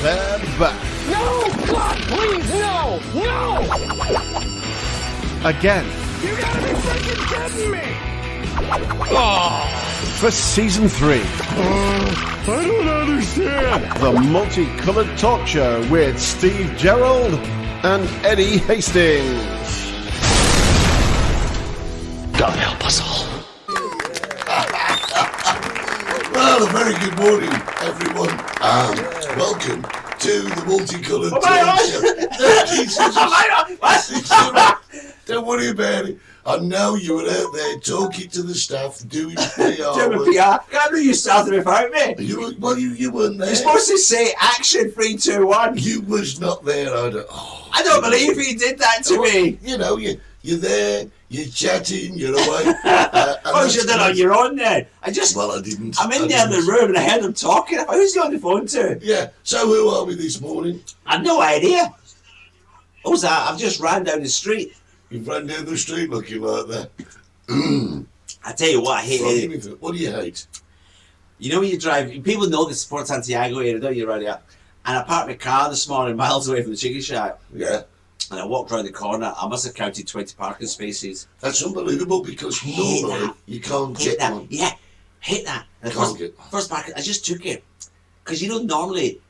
they're back. No! God, please, no! No! Again. You gotta be freaking kidding me! For season 3. I don't understand. The Multicoloured Talk Show with Steve Gerald and Eddie Hastings. God help us all. Well, a very good morning, everyone, and welcome to the Multicoloured Talk Show. Don't worry about it. I know you were out there talking to the staff, doing PR. Doing PR? Can't do you started without me. You weren't there. You're supposed to say action 3, 2, 1. You was not there. I don't believe you did that to me. You know, you're there, you're chatting, you're away. Oh, you should have done on your own then. Well, I didn't. I'm in the other room and I heard them talking. Who's he on the phone to? Yeah, so who are we this morning? I've no idea. Who's that? I've just ran down the street. You've run down the street looking like that. I tell you what, I hate it. What do you hate? You know when you drive, people know this Port Santiago area, don't you, right here? And I parked my car this morning miles away from the chicken shack. Yeah. And I walked around the corner. I must have counted 20 parking spaces. That's unbelievable because normally you can't get one. Yeah, hate that. And first parking, I just took it. Because you know, normally,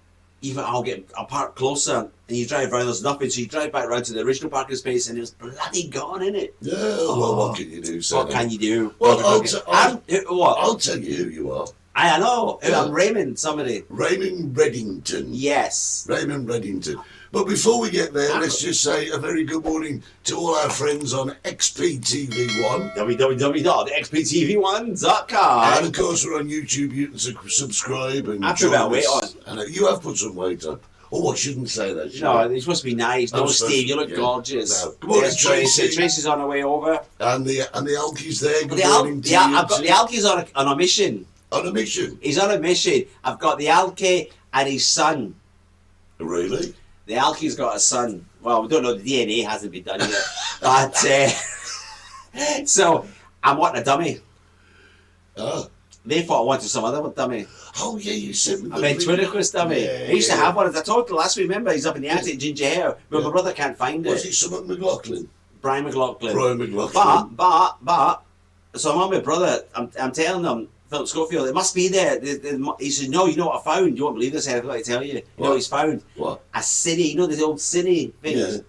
even I'll park closer and you drive around, there's nothing. So you drive back around to the original parking space and it was bloody gone, innit? Yeah, well, what can you do, son? What can you do? Well, I'll tell you who you are. I know. Yeah. I'm Raymond, somebody. Raymond Reddington. Yes. Raymond Reddington. But before we get there, let's just say a very good morning to all our friends on XPTV1. www.xptv1.com. And of course, we're on YouTube. You can subscribe and After about weight on. And you have put some weight on. Oh, I shouldn't say that. No, it's supposed to be nice. No, Steve, you look gorgeous. No. Good morning, Tracy. Tracy's on her way over. And the Alkie's there. Good morning to I've got the Alkie's on a mission. On a mission? He's on a mission. I've got the Alkie and his son. Really? The Alkie's got a son. Well, we don't know, the DNA hasn't been done yet. But, so, I'm wanting a dummy. Oh. They thought I wanted some other dummy. Oh, yeah, you said me. I meant Twinnicus dummy. Yeah, I used to have one, as I told you last week, remember, he's up in the attic, ginger hair, but my brother can't find it. Was it someone McLaughlin? Brian McLaughlin. But, so I'm on my brother, I'm telling them, Philip Schofield, it must be there. He said, no, you know what I found? You won't believe this, I've got to tell you. You know what he's found? What? A cine, you know the old cine things?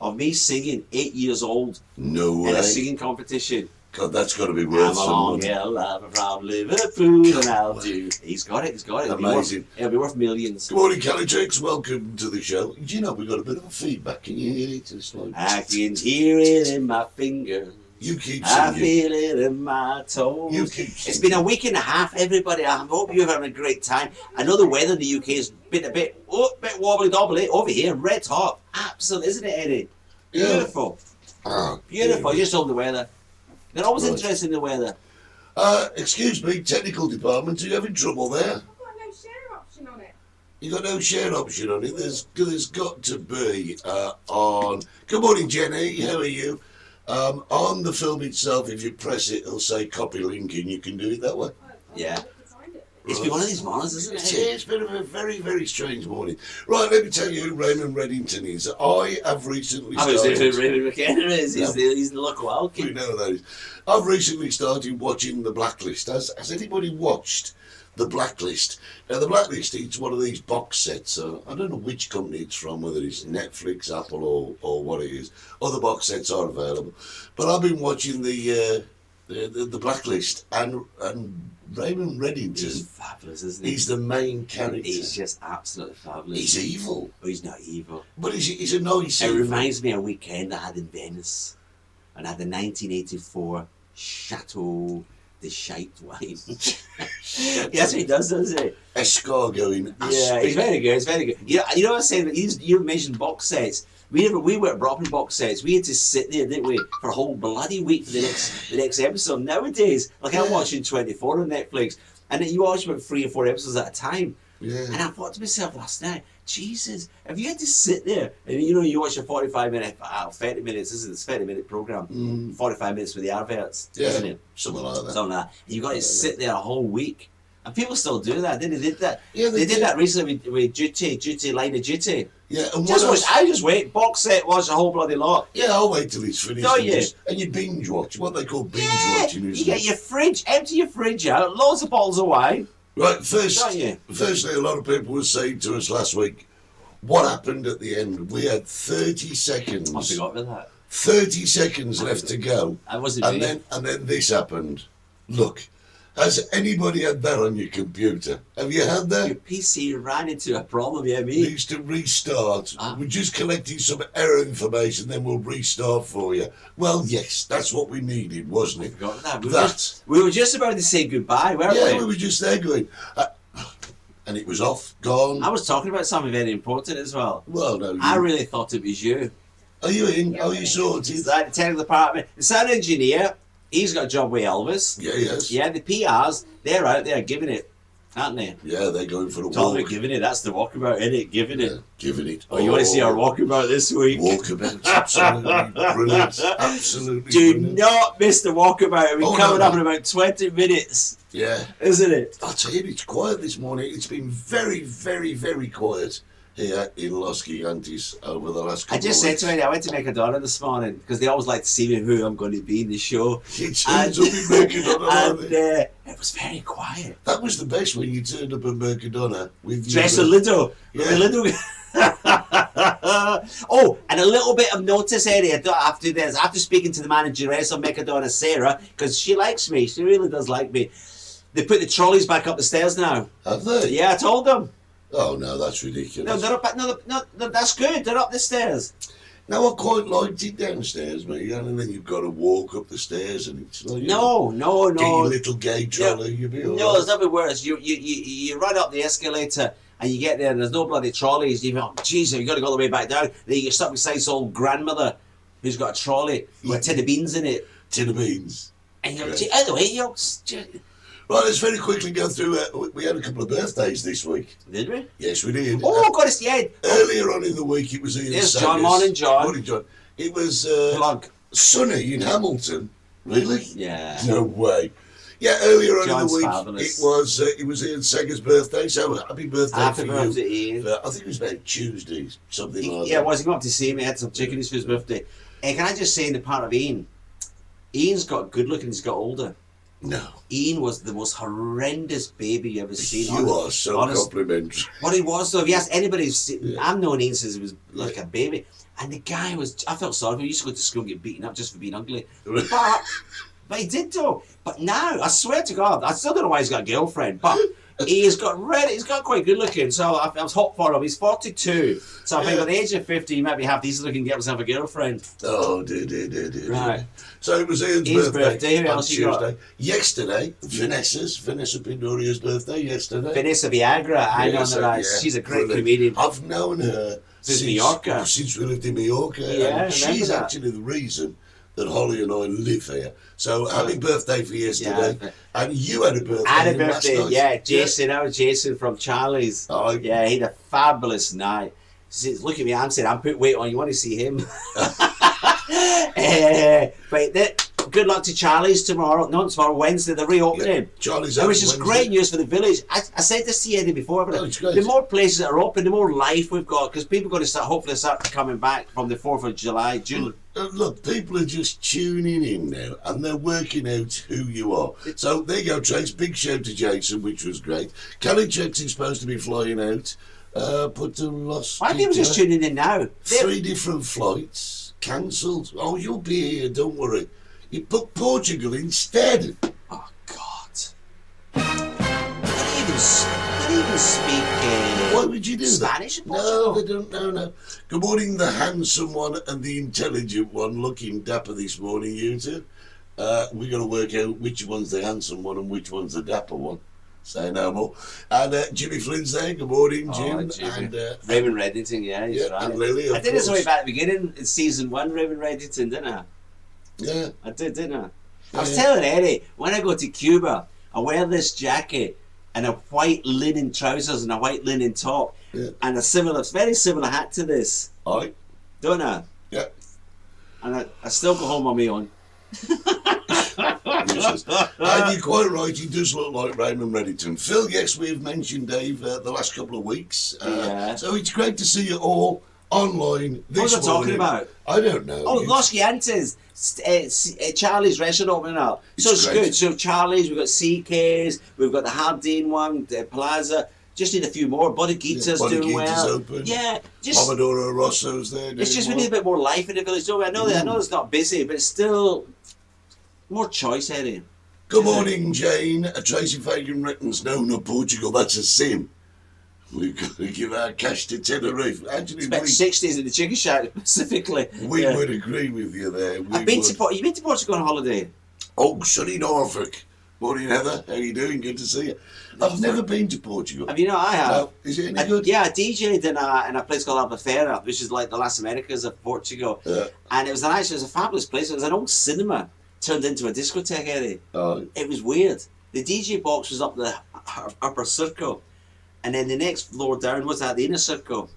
Of me singing 8 years old. No way. In a singing competition. God, that's got to be worth some money. I'm a long lover from Liverpool and I'll do. He's got it. Amazing. It'll be worth millions. Good morning, Kelly Jakes. Welcome to the show. Do you know we've got a bit of a feedback? Can you hear it? I can hear it in my fingers. You keep singing. I feel it in my toes. You keep singing. It's been a week and a half, everybody. I hope you're having a great time. I know the weather in the UK has been a bit wobbly-dobbly. Over here, red hot. Absolutely, isn't it, Eddie? Beautiful. Beautiful. You just told the weather. They're always interested in the weather. Excuse me, technical department, are you having trouble there? I've got no share option on it. You got no share option on it? There's got to be on... Good morning, Jenny. How are you? On the film itself, if you press it, it'll say copy link and you can do it that way. Yeah. It's been one of these mornings, isn't it? It's been a very, very strange morning. Right, let me tell you who Raymond Reddington is. I have recently started... Raymond McKenna is. He's the local Alkie. We know that is. I've recently started watching The Blacklist. Has anybody watched The Blacklist? Now, The Blacklist, it's one of these box sets. I don't know which company it's from, whether it's Netflix, Apple, or what it is. Other box sets are available. But I've been watching the Blacklist, and Raymond Reddington. He's fabulous, isn't he? He's the main character. He's just absolutely fabulous. He's evil. Oh, he's not evil. But he's a nice It evil. reminds me of a weekend I had in Venice. And I had the 1984 Chateau de Shite wine. Yes, he does, doesn't he? Escargot in Aspen. Yeah, he's very good. He's very good. You know what I was saying? You mentioned box sets. We weren't brought up in box sets. We had to sit there, didn't we, for a whole bloody week for the next episode. Nowadays, like I'm watching 24 on Netflix, and then you watch about 3 or 4 episodes at a time. Yeah. And I thought to myself last night, Jesus, if you had to sit there and you watch a 30 minutes, this is a 30-minute program, 45 minutes with the adverts, isn't it? Something like that. Something like that. And you've got to sit there a whole week. And people still do that. They did that. Yeah, they they did do. that recently with Duty, Line of Duty. Yeah, and what Just watch, else? I just wait. Box set, watch the whole bloody lot. Yeah, I'll wait till it's finished. Don't and you? and you binge watch. What they call binge Yeah, watching, you isn't get it? your fridge, empty your fridge out, loads of bottles of wine. Right, Don't you? firstly, a lot of people were saying to us last week, what happened at the end? We had 30 seconds. I forgot about that. 30 seconds left to go. I wasn't and ready. then this happened. Look, has anybody had that on your computer? Have you had Your that? PC ran into a problem, yeah, me. Needs to restart. Ah. We're just collecting some error information, then we'll restart for you. Well, yes, that's what we needed, wasn't it? Forgot that. That. We were just about to say goodbye, weren't Yeah, we? we were just there going, and it was off, gone. I was talking about something very important as well. Well, no. I really thought it was you. Are you in? Are you sorted? He's like the technical department. The sound engineer, he's got a job with Elvis. Yeah, yes. Yeah, the PRs, they're out there giving it, aren't they? Yeah, they're going for a Tell me walk. giving it, that's the walkabout, innit? Giving it. Yeah, giving it. Oh, you want to see our walkabout this week? Walkabout? Absolutely brilliant. Absolutely Do brilliant. not miss the walkabout. We're Oh, coming no, up no. in about 20 minutes, Yeah. isn't it? I'll tell you, it's quiet this morning. It's been very, very, very quiet here in Los Gigantes over the last couple I just of said weeks. to me, I went to Mercadona this morning because they always like to see me who I'm going to be in the show. It turns up in Mercadona, and it was very quiet. That was the best when you turned up in Mercadona with Dress your... a little. Yeah. With a little. Oh, and a little bit of notice area after this. After speaking to the manageress of Mercadona, Sarah, because she likes me. She really does like me. They put the trolleys back up the stairs now. Have they? Yeah, I told them. Oh, no, that's No, ridiculous. they're up. No, that's good. They're up the stairs. Now, I quite liked it downstairs, mate, and then you've got to walk up the stairs, and it's like... No. Get your little gay trolley, you'll be all No, right. there's nothing worse. You run up the escalator and you get there and there's no bloody trolleys. You go, jeez, you got to go all the way back down. Then you get stuck beside this old grandmother who's got a trolley with a tin of beans in it. Tin of beans. And you're Great. anyway, Right, let's very quickly go through... we had a couple of birthdays this week. did we? Yes, we did. Oh, God, it's the end. Earlier on in the week, it was Ian There's Saggers. John. Morning, John. Morning, John. It was Plug. sunny in Hamilton. Really? Yeah. No way. Yeah, earlier on John's in the week, fabulous. it was Ian Saggers' birthday, so happy birthday Happy for birthday, you. Ian. I think it was about Tuesday, something like Yeah, that. was he come up to see me? Had some chickens for his birthday. And can I just say in the part of Ian, Ian's got good looking, he's got older. No. Ian was the most horrendous baby you ever seen. You are so complimentary. What he was, though, if you ask anybody who's seen, Yeah. I've known Ian since he was like a baby, and the guy was, I felt sorry for him. He used to go to school and get beaten up just for being ugly. But he did, though. But now, I swear to God, I still don't know why he's got a girlfriend, but he's got quite good looking, so I was hot for him. He's 42, so I think at the age of 50, he might be half decent looking and get himself a girlfriend. Oh, dear. Right. So it was Ian's Ian's birthday. birthday. Who on else you got? Tuesday. Yesterday, Vanessa Pindoria's birthday yesterday. Vanessa Viagra, I know Vanessa, her. yeah, She's a great brilliant. comedian. I've known her Since Mallorca. Since we lived in Mallorca. Yeah, I remember and she's that. actually the reason that Holly and I live here. So happy birthday for yesterday. Yeah. And you had a birthday. I had a last birthday, night. yeah. Jason, I was Jason from Charlie's. Oh, Yeah, he had a fabulous night. He says, look at me, I'm saying, I'm putting weight on. You want to see him? Good luck to Charlie's tomorrow. Not tomorrow, Wednesday, the reopening. Yeah, Charlie's It was open just Wednesday. great news for the village. I said this to Eddie before, but Oh, it's great. the more places that are open, the more life we've got, because people are going to hopefully start coming back from the 4th of July, June. Look, people are just tuning in now and they're working out who you are. So there you go, Trace. Big shout to Jason, which was great. Kelly Jackson's supposed to be flying out. Put to Los Why are people just tuning in now? 3 different flights cancelled. Oh, you'll be here, don't worry. You booked Portugal instead. Oh, God. They don't even speak Why would you do Spanish that? in No, Portugal? they don't. No. Good morning, the handsome one and the intelligent one, looking dapper this morning, you two. We're going to work out which one's the handsome one and which one's the dapper one. Say no more. And Jimmy Flynn's there. Good morning, Jim. Oh, Jimmy. And Raymond Reddington, yeah, he's yeah, right. and Lily, of I did this course. way back at the beginning in season 1, Raymond Reddington, didn't I? yeah, I did, didn't I? I was Yeah. telling Eddie, when I go to Cuba, I wear this jacket and a white linen trousers and a white linen top Yeah. and very similar hat to this, I, don't I? yeah. And I still go home on my own. producers. And you're quite right, he does look like Raymond Reddington. Phil, yes, we've mentioned Dave the last couple of weeks. Yeah. So it's great to see you all online this What was I talking morning. about? I don't know. Oh, Los Giantes. Charlie's restaurant opening up. So it's great. good. So Charlie's, we've got CK's, we've got the Hardin one, the Plaza. Just need a few more. Bodeguita's doing well. Open. Yeah, just Pomodoro Rosso's there. it's just we need a bit more life in the village. Don't we? I know that. I know it's not busy, but it's still more choice, Eddie. Good morning, Jane. Tracy Fagan reckons no, Portugal. That's a sin. We've got to give our cash to Tenerife. Actually, Spent 60s in the chicken shack specifically. we Yeah. would agree with you there. You've been to Portugal on holiday? Oh, sunny Norfolk. Morning, Heather. How you doing? Good to see you. I've never been to Portugal. Have you know? I have. No. Is it any good? Yeah, I DJ'd in a place called Albufeira, which is like the Las Americas of Portugal. Yeah. And it was it was a fabulous place. It was an old cinema turned into a discotheque, Eddie. Oh. It was weird. The DJ box was up the upper circle, and then the next floor down was at the inner circle.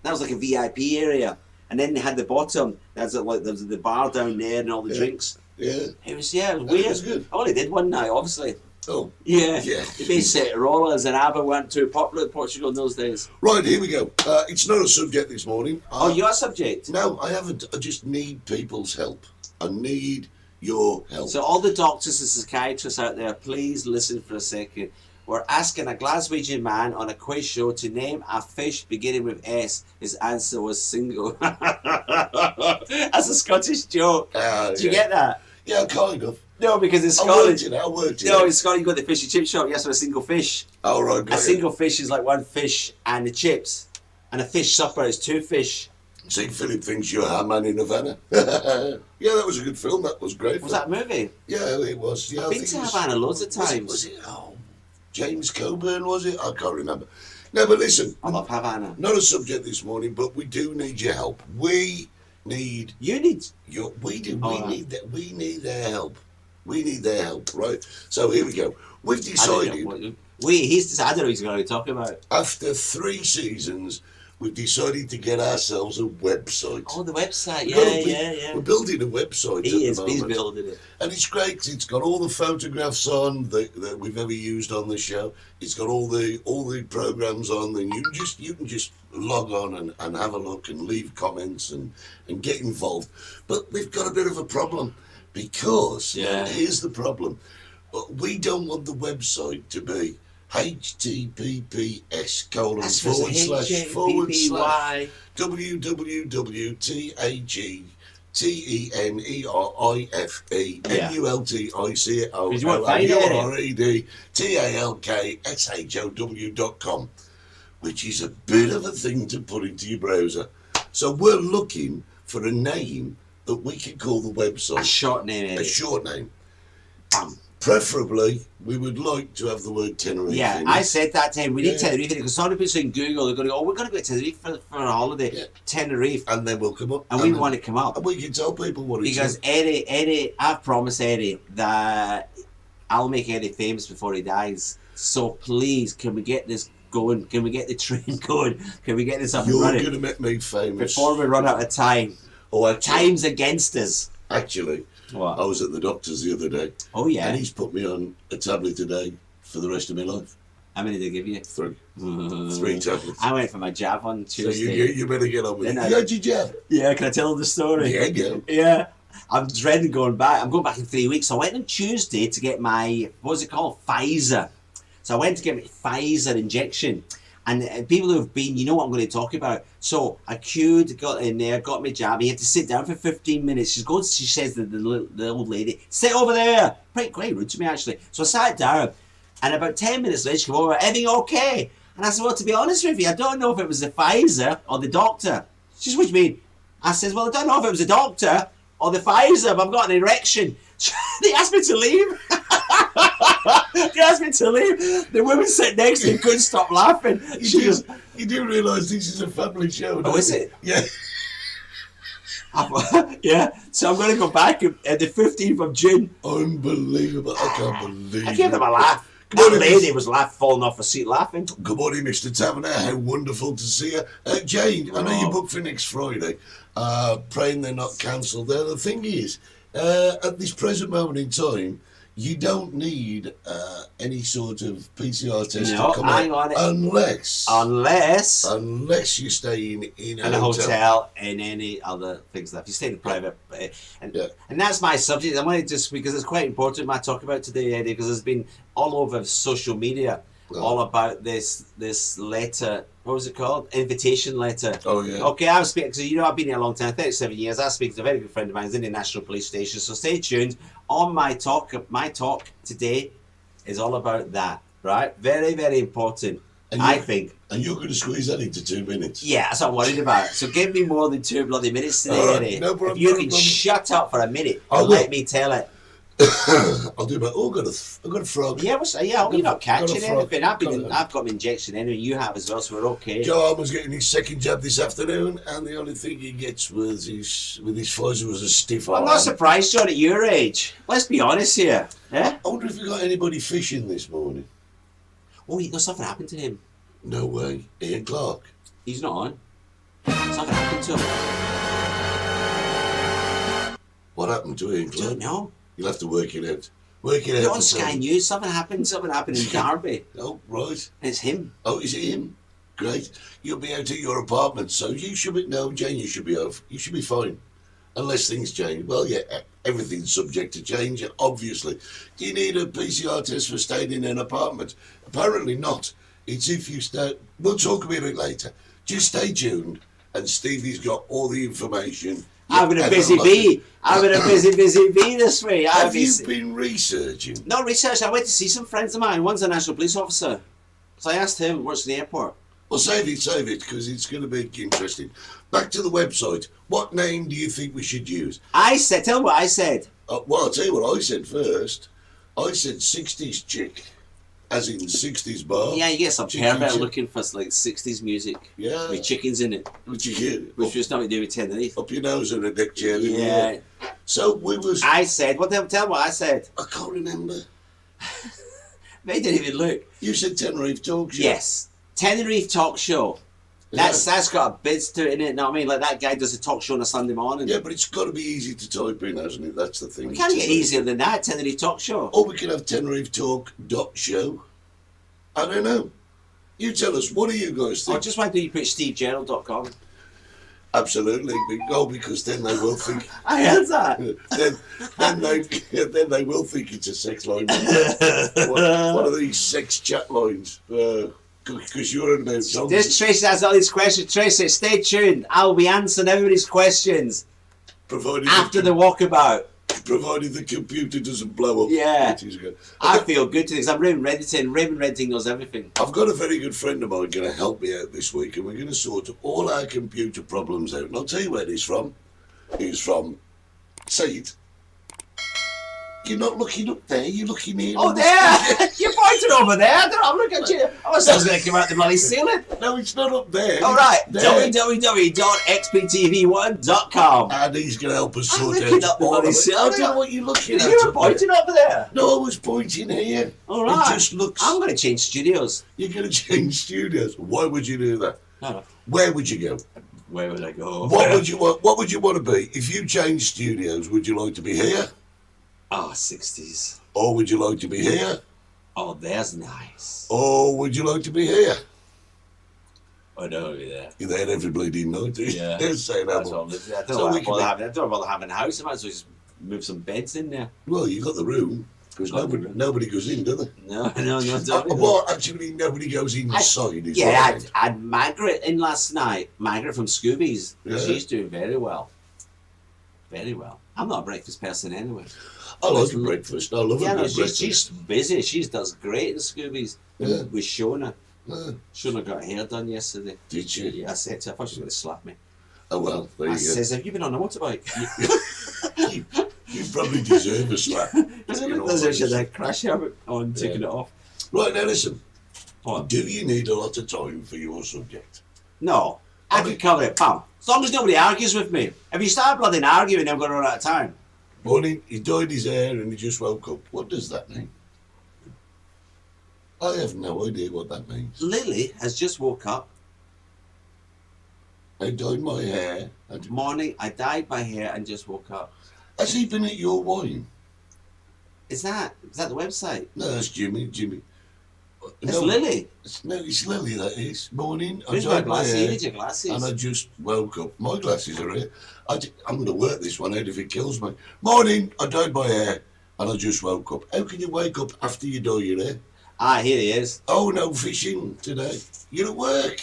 That was like a VIP area. And then they had the bottom. That's like there was the bar down there and all the drinks. Yeah. It was weird. was good. I only did one night, obviously. Oh. Yeah. Yeah. The basic rollers and ABBA weren't too popular in Portugal in those days. Right, here we go. It's not a subject this morning. Oh, you are subject. No, I haven't. I just need people's help. I need your help. So all the doctors and psychiatrists out there, please listen for a second. We're asking a Glaswegian man on a quiz show to name a fish beginning with S. His answer was single. That's a Scottish joke. Did you get that? Yeah, kind of. No, because in I worked Scotland... it. I worked it. No, in Scotland you got the fish and chip shop. You ask for a single fish. Oh, right. A Got it. single fish is like one fish and the chips. And a fish supper is two fish. See, Philip thinks you're a man in Havana. Yeah, that was a good film. That was great. Was that a movie? Yeah, it was. Yeah, I've been to Havana loads of times. Was it? Oh, James Coburn, was it? I can't remember. No, but listen. I love Havana. Not a subject this morning, but we do need your help. We need You need... your. We do. All we right. need that. We need their help. We need their help, right? So here we go. We've I don't decided know what- I don't know what he's going to talk about. after 3 seasons, we've decided to get ourselves a website. Oh, the website. We've got a Yeah, big- yeah. We're building a website. He at is. the He's moment. building it. And it's great 'cause it's got all the photographs on that we've ever used on the show. It's got all the programs on. Then you can just log on and have a look and leave comments and get involved. But we've got a bit of a problem because here's the problem. We don't want the website to be https colon That's supposed to forward slash HJPPY. TheNerifeMulticoloured.com, which is a bit of a thing to put into your browser. So we're looking for a name that we can call the website. A short name. A Eddie. short name. Bam. Preferably, we would like to have the word Tenerife Yeah, in I it. said that time. We need Yeah. Tenerife because some people say in Google they're going to go, "Oh, we're going to go to Tenerife for a holiday." Yeah. Tenerife, And then we'll come up. and we then- want to come up And we can tell people what it's because Eddie, I've promised Eddie that I'll make Eddie famous before he dies. So please, can we get this going? Can we get the train going? Can we get this up and You're running going to make me famous. before we run out of time? Oh, actually, Time's against us. actually, What? I was at the doctor's the other day. Oh yeah. And he's put me on a tablet a day for the rest of my life. How many did they give you? 3. 3 tablets. I went for my jab on So Tuesday. you better get on with Then it. I- Yeah, did you? Yeah, can I tell the story? Yeah, go. Yeah. I'm dreading going back. I'm going back in 3 weeks. So I went on Tuesday to get my, what's it called? Pfizer. So I went to get my Pfizer injection. And people who have been, you know what I'm going to talk about. So I queued, got in there, got my jab. You have to sit down for 15 minutes. She says to the old lady, sit over there. Quite rude to me, actually. So I sat down. And about 10 minutes later, she came over, everything okay? And I said, well, to be honest with you, I don't know if it was the Pfizer or the doctor. She said, what do you mean? I said, well, I don't know if it was the doctor or the Pfizer, but I've got an erection. They asked me to leave. They asked me to leave. The woman sitting next to me couldn't stop laughing. She was, You do realise this is a family show, don't is you? it? Yeah. yeah, so I'm going to go back at the 15th of June. Unbelievable. I can't believe I gave them a it. laugh. Good morning, That lady was falling off her seat laughing. Good morning, Mr. Taverner. How wonderful to see you. Jane, I know you're booked for next Friday. Praying they're not cancelled there. The thing is, at this present moment in time, You don't need any sort of PCR test No, to come hang out on. unless you're staying in In a hotel and any other things like that. If you stay in a private, and that's my subject. I want to just because it's quite important. I talk about today, Eddie, because it's been all over social media, all about this letter. What was it called? Invitation letter. Oh yeah. Okay, I was speaking. So I've been here a long time, 37 years. I was speaking to a very good friend of mine who's in the National Police Station. So stay tuned. On my talk today is all about that. Right? Very, very important. I think. And you're going to squeeze that into 2 minutes. Yeah, that's what I'm worried about. So give me more than 2 bloody minutes today, All right, Eddie. no problem, If you no can problem. shut up for a minute I and will. let me tell it. I'll do my. Oh, I've got a frog. Yeah, you're not catching frog. anything. I've got my injection anyway. You have as well, so we're okay. Joe Armour's getting his second jab this afternoon, and the only thing he gets with his Pfizer was a stiff arm. I'm not surprised, John, at your age. Let's be honest here. Yeah? I wonder if we got anybody fishing this morning. Oh, you know something happened to him. No way. Ian Clark. He's not on. Something happened to him. What happened to Ian I don't Clark? know. You'll have to work it out. Work it out. You're on and tell Sky me. News. Something happened in Derby. Oh, right. It's him. Oh, is it him? Great. You'll be out at your apartment, so you should be. No, Jane, you should be off. You should be fine. Unless things change. Well, yeah, everything's subject to change, obviously. Do you need a PCR test for staying in an apartment? Apparently not. It's if you start. We'll talk about it later. Just stay tuned, and Stevie's got all the information. I'm in a And busy lot of- bee. I'm in a busy bee this way. Have you been researching? No research. I went to see some friends of mine. One's a national police officer. So I asked him, works in the airport. Well, save it, because it's going to be interesting. Back to the website. What name do you think we should use? Tell him what I said. Well, I'll tell you what I said first. I said 60s chick, as in 60s bar. Yeah, you get some Chicken pervert chick. looking for like 60s music. Yeah. With chickens in it. Which you get Which was nothing to do with Tenerife. up your nose and a deck chair. Yeah. So we was. I said, tell him what I said. I can't remember. They didn't even look. You said Tenerife Talk Show. Yes. Tenerife Talk Show. That's got a bit to it, in it, you know what I mean? Like that guy does a talk show on a Sunday morning. Yeah, but it's got to be easy to type in, hasn't it? That's the thing. We can't get easier than that, Tenerife Talk Show. Or we can have Tenerife Talk .show. I don't know. You tell us. What do you guys think? Or just why don't you put stevegerald.com? Absolutely. Because then they will think. I heard that. then they will think it's a sex line. One of these sex chat lines. Because you're in about dogs. This Tracy has all these questions. Tracy, stay tuned. I'll be answering everybody's questions Provided after the walkabout. provided the computer doesn't blow up. Yeah. Which is good. I feel good to this. I'm Raymond Reddington. Raymond Reddington knows everything. I've got a very good friend of mine going to help me out this week, and we're going to sort all our computer problems out. And I'll tell you where he's from. He's from, say it. You're not looking up there, you're looking here. Oh, there! You're pointing over there. I'm looking at you. I was going to come out the bloody ceiling. No, it's not up there. All right. It's there. www.xptv1.com. And he's going to help us I'm sort looking out up the all of bloody it. I ceiling. don't know what you're looking at. You were up there. pointing over there. No, I was pointing here. All right. It just looks. I'm going to change studios. You're going to change studios. Why would you do that? No. Where would you go? Where would I go? What would you want? What would you want to be if you changed studios? Would you like to be here, Oh, 60s. or would you like to be here, Oh, there's nice. or would you like to be here? Oh, no, there. You're there every bleeding night. Do you? Yeah. They're saying that That's one. what I So don't we know can about I don't bother having a house. I might as well just move some beds in there. Well, you got the room because Got the nobody room. goes in, do they? No, don't. Well, actually, nobody goes inside. Is Yeah, what I I had, meant. I had Margaret in last night. Margaret from Scoobies. Yeah. She's doing very well. Very well. I'm not a breakfast person anyway. I like a breakfast. I love Yeah, a no, good breakfast. she's busy. She does great in Scoobies. Yeah. With Shona. Ah, Shona got her hair done yesterday. did you? Yeah, I said to her, I thought she was going to slap me. Oh well, there I you go. says, have you been on a motorbike? You probably deserve a slap. Because You it know does what she had it a is. crash helmet on, taking it off. Right now, listen. What? Do you need a lot of time for your subject? No, I can cover it, pal. As long as nobody argues with me. If you start bloody arguing, I'm going to run out of time. Morning, he dyed his hair and he just woke up. What does that mean? I have no idea what that means. Lily has just woke up. I dyed my hair. And Morning, I dyed my hair and just woke up. has he been at your wine? Is that the website? No, that's Jimmy. It's Lily. It's Lily, that is. Morning. Where's I my dyed glasses? hair, You need your glasses. and I just woke up. My glasses are here. I'm going to work this one out if it kills me. Morning. I dyed my hair, and I just woke up. How can you wake up after you dye your hair? Ah, here he is. Oh, no fishing today. You're at work.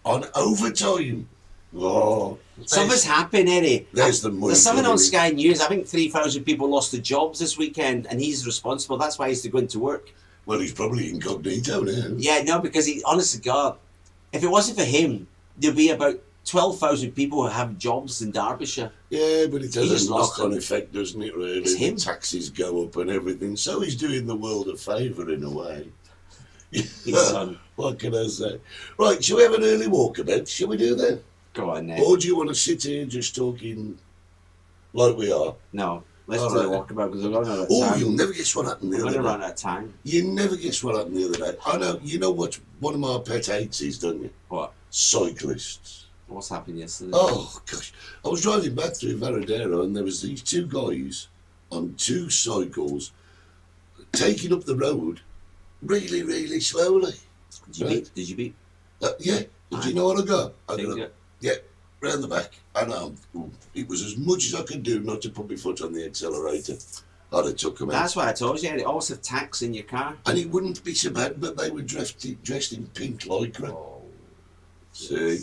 On overtime. Oh. Something's happened, Eddie. There's the money. There's something on coming in. Sky News. I think 3,000 people lost their jobs this weekend, and he's responsible. That's why he's to go into work. Well, he's probably incognito now. Yeah, no, because he, honest to God, if it wasn't for him, there'd be about 12,000 people who have jobs in Derbyshire. Yeah, but it He has just a lost knock-on them. effect, doesn't it, really? It's him. The taxes go up and everything. So he's doing the world a favour in a way. His son. What can I say? Right, shall we have an early walkabout? Shall we do that? Go on, Ned. Or do you want to sit here just talking like we are? No, let's All do the right. walkabout because we're going out of Oh, time. you'll never guess what happened the We're going other to day. run out of time. You never guess what happened the other day. I know, you know what one of my pet hates is, don't you? What? Cyclists. What's happened yesterday? Oh, gosh. I was driving back through Varadero and there was these two guys on two cycles taking up the road really, really slowly. Did you Right. beat? Did you beat? Yeah. Did you know what I got? I Think got it? yeah, round the back. And it was as much as I could do not to put my foot on the accelerator. I'd have took them out. That's why I told you. Eddie. Always have tax in your car. And it wouldn't be so bad, but they were dressed in pink lycra. Oh, See?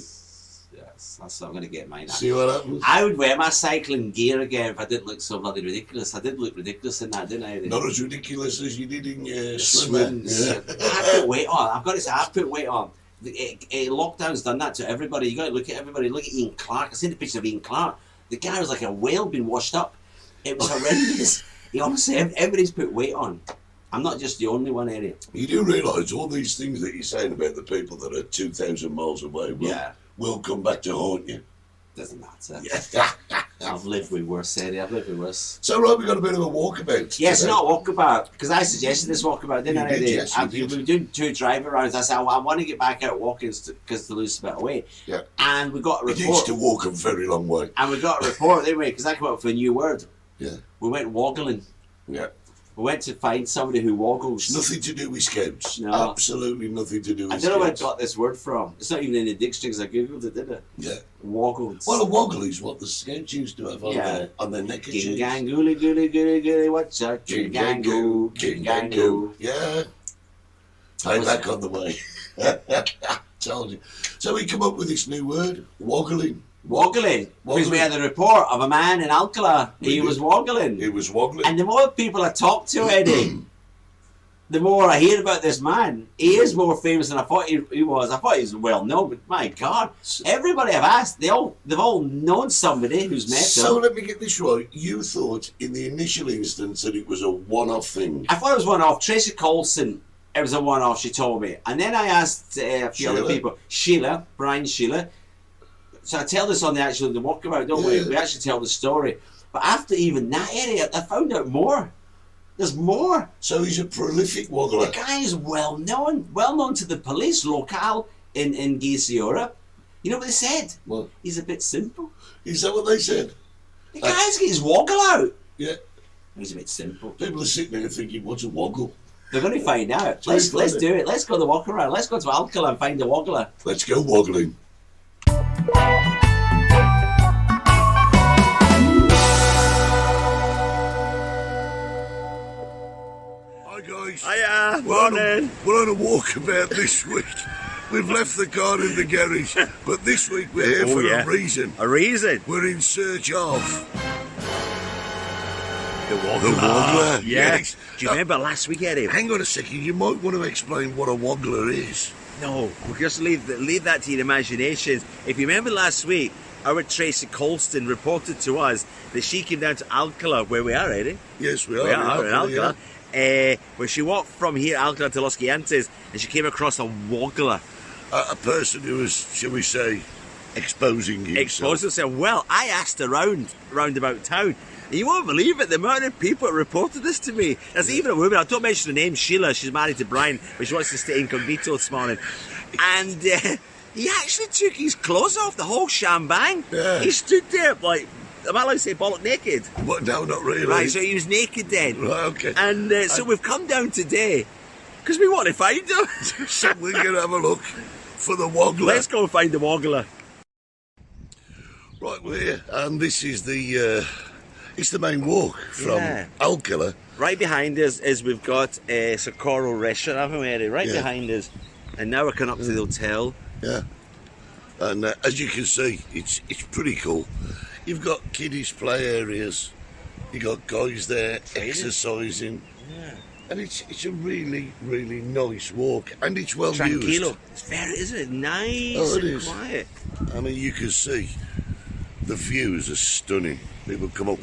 yes. That's what I'm going to get mine. See what happens? I would wear my cycling gear again if I didn't look so bloody ridiculous. I did look ridiculous in that, didn't I? Eddie? Not as ridiculous as you did in your Swim. swimmer. I put weight on. I've got to say, I put weight on. Lockdown's done that to everybody. You got to look at everybody. Look at Ian Clark. I seen the picture of Ian Clark. The guy was like a whale being washed up. It was horrendous. He honestly, everybody's put weight on. I'm not just the only one, Eddie. You do realise all these things that you're saying about the people that are 2,000 miles away will come back to haunt you. Doesn't matter. Yeah. I've lived with worse, Eddie. I've lived with worse. So, right, we've got a bit of a walkabout. Yes, today. not walkabout, because I suggested this walkabout, didn't You I, did, Eddie? yes, you We did. were doing 2 drive-arounds. I said, I want to get back out walking because to lose a bit of weight. Yeah. And we got a It needs report. to walk a very long way. And we got a report, didn't we? Because I came up with a new word. Yeah. We went woggling. Yeah. We went to find somebody who woggles. It's nothing to do with scouts. No. Absolutely nothing to do with I don't know where I scouts. got this word from. It's not even in the dictionary because I googled it, did I? Yeah. Woggles. Well, a woggle is what the scouts used to have Yeah. on their neckerchiefs. Ging gang gooly gooly gooly gooly, what's up? Ging gang goo, ging gang goo. Yeah. Payback on the way. Told you. So we come up with this new word, woggling. Woggling. Because we had a report of a man in Alcala. He was woggling. It was woggling. And the more people I talk to, Eddie, the more I hear about this man. He is more famous than I thought he was. I thought he was well known, but my God, everybody I've asked, they've all known somebody who's met So him. let me get this right. You thought in the initial instance that it was a one-off thing. I thought it was one-off. Tracy Colson, it was a one-off, she told me. And then I asked a few other Sheila? people. Brian Sheila. So I tell this on the walkabout, don't we? Yeah. We actually tell the story. But after even that area, I found out more. There's more. So he's a prolific The woggler. guy is well known to the police locale in Gisiora. You know what they said? Well, He's a bit simple. is that what they said? The guy's got his woggle out. Yeah. He's a bit simple. People are sitting there thinking, what's a woggle? They're going to find out. Shall we Let's find it? do it. Let's go the walk around. Let's go to Alcala and find the woggler. Let's go woggling. Hi guys. Hiya, We're on a walkabout this week. We've left the car in the garage, but this week we're here for a reason. A reason? We're in search of The the woggler. Yes. Do you remember last week, Eddie? Hang on a second, you might want to explain what a woggler is. No, we'll just leave that to your imaginations. If you remember last week, our Tracy Colston reported to us that she came down to Alcala, where we are, Eddie. Yes, we are. We are in yeah. Alcala. Where she walked from here, Alcala, to Los Giantes, and she came across a woggler. A person who was, shall we say, exposing himself. Exposed herself. Well, I asked around about town. And you won't believe it, the amount of people that reported this to me. There's even a woman, I don't mention her name, Sheila, she's married to Brian, but she wants to stay incognito this morning. And he actually took his clothes off, the whole shambang. Yeah. He stood there like am I allowed to say bollock naked? What? No, not really. Right, so he was naked then. Right, okay. And so we've come down today because we want to find him. So we're going to have a look for the woggler. Let's go and find the woggler. Right, we're here, and this is it's the main walk from Yeah. Alcala. Right behind us is we've got Socorro restaurant, haven't we, Eddie? Right Yeah. behind us. And now we're coming up to the hotel. Yeah. And as you can see, it's pretty cool. You've got kiddies play areas. You got guys there exercising. Yeah. And it's a really, really nice walk, and it's well Tranquilo. used. It's very, isn't it? Nice Oh, it and is. quiet. I mean, you can see the views are stunning. People come up,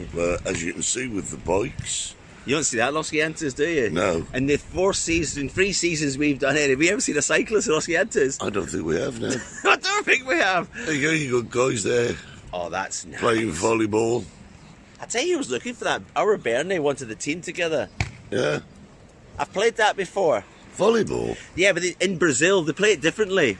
as you can see, with the bikes. You don't see that Los Giantes, do you? No. And the 3 seasons we've done it, have we ever seen a cyclist in Los Giantes? I don't think we have now. I don't think we have. There you go, you got guys there Oh, that's nice. playing volleyball. I tell you, I was looking for that. Our Bernie wanted the team together. Yeah. I've played that before. Volleyball. Yeah, but in Brazil, they play it differently.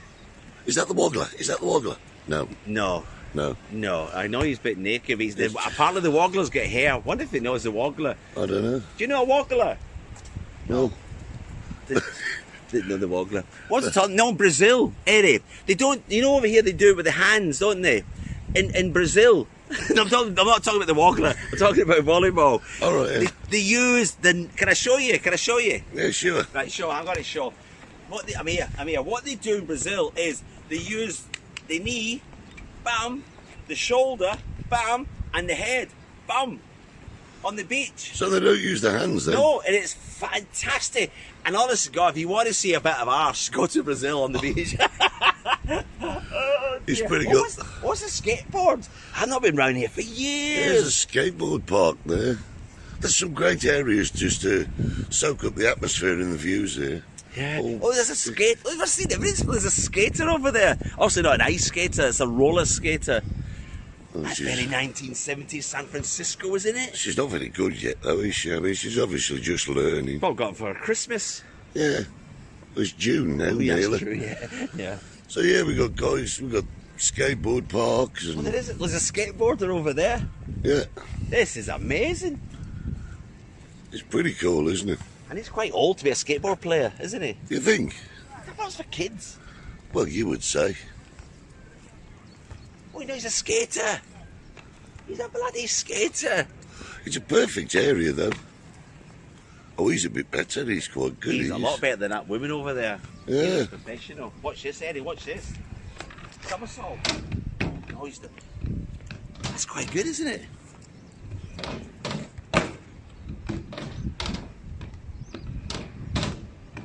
Is that the woggler? Is that the woggler? No. No. No. No, I know he's a bit naked. But apparently, the wogglers get hair. I wonder if they know it's a woggler. I don't know. Do you know a woggler? No. Didn't know the woggler. What's it called? No, in Brazil, Eddie. They don't. You know, over here they do it with the hands, don't they? In Brazil. No, I'm not talking about the woggler. I'm talking about volleyball. All right. Yeah, They use the. Can I show you? Can I show you? yeah sure. Right, show. I'm going to show. I'm here. What they do in Brazil is they use the knee, bam, the shoulder, bam, and the head, bam, on the beach. So they don't use their hands then? No, and it's fantastic. And honest to God, if you want to see a bit of arse, go to Brazil on the beach. It's pretty Oh, good. What's a skateboard? I've not been round here for There's years. a skateboard park there. There's some great areas just to soak up the atmosphere and the views there. Yeah. Oh. Oh, there's a skate. Oh, I've seen everything. There's a skater over there. Also, not an ice skater. It's a roller skater. Oh, That's she's, very 1970s San Francisco, isn't it? she's not very good yet, though, is she? I mean, she's obviously just learning. Well, got it for Christmas. Yeah. It's June now, Oh, yeah, nearly. that's true. Yeah. Yeah. So, yeah, we got guys, we got skateboard parks Well, and... there's a skateboarder over there. Yeah. This is amazing. It's pretty cool, isn't it? And he's quite old to be a skateboard player, isn't he? You think? That was for kids. Well, you would say. Oh, you know, he's a skater. He's a bloody skater. It's a perfect area, though. Oh, he's a bit better. He's quite good. He's he a is. lot better than that woman over there. Yeah. He's professional. Watch this, Eddie. Watch this. Somersault. Oh, that's quite good, isn't it?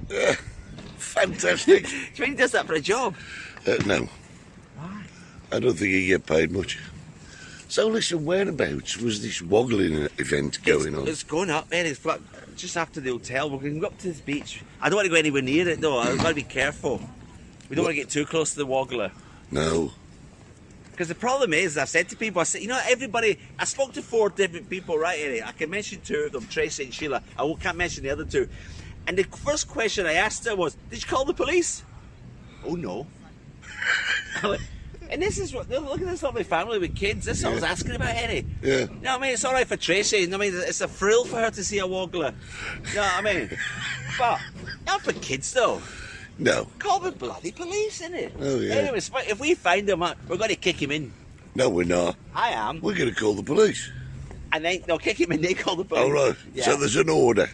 Yeah. Fantastic. Do you think he does that for a job? No. Why? I don't think he get paid much. So listen, whereabouts was this woggling event going on? It's going up, Eddie. It's like just after the hotel. We're going to go up to this beach. I don't want to go anywhere near it, though. I've got to be careful. We don't want to get too close to the woggler. No. Because the problem is, I've said to people, I said, you know, everybody, I spoke to 4 different people, right, Eddie? I can mention 2 of them, Tracy and Sheila. Can't mention the other 2. And the first question I asked her was, did you call the police? Oh, no. And this is what, look at this lovely family with kids. This is what I was asking about, Eddie. Yeah. You know what I mean? It's all right for Tracy. You know what I mean? It's a thrill for her to see a woggler. You know what I mean? But not for kids, though. No. Call the bloody police, innit? Oh, yeah. Anyway, if we find him, we're going to kick him in. No, we're not. I am. We're going to call the police. And then they'll kick him in, they call the police. Oh, right. Yeah. So there's an order.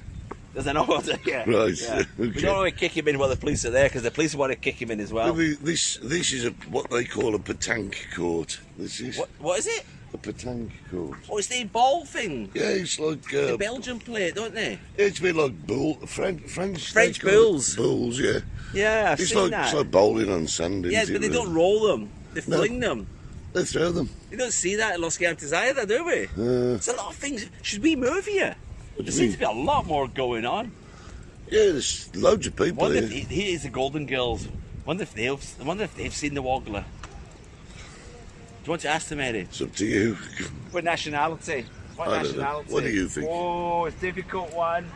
There's an order, yeah. Right, Yeah. We okay. don't want to kick him in while the police are there, because the police want to kick him in as well. This is what they call a petanque court. This is What is it? a petanque court. Oh, it's the ball thing. Yeah, it's like... The Belgian play it, don't they? It's a bit like French French they call it bulls. Bulls, yeah. Yeah, I've It's seen like, that. it's like bowling on sand. Yeah, isn't but it, they don't really? roll them. They No. fling them. They throw them. You don't see that in Los Giantes either, do we? It's a lot of things. Should we move here? What do There you seems to mean? be a lot more going on. Yeah, there's loads of people Wonder here. if here's the Golden Girls. Wonder if they've seen the woggler. Do you want to ask them, Eddie? It's up to you. What nationality? What I don't know. nationality? What do you think? Oh, it's difficult one.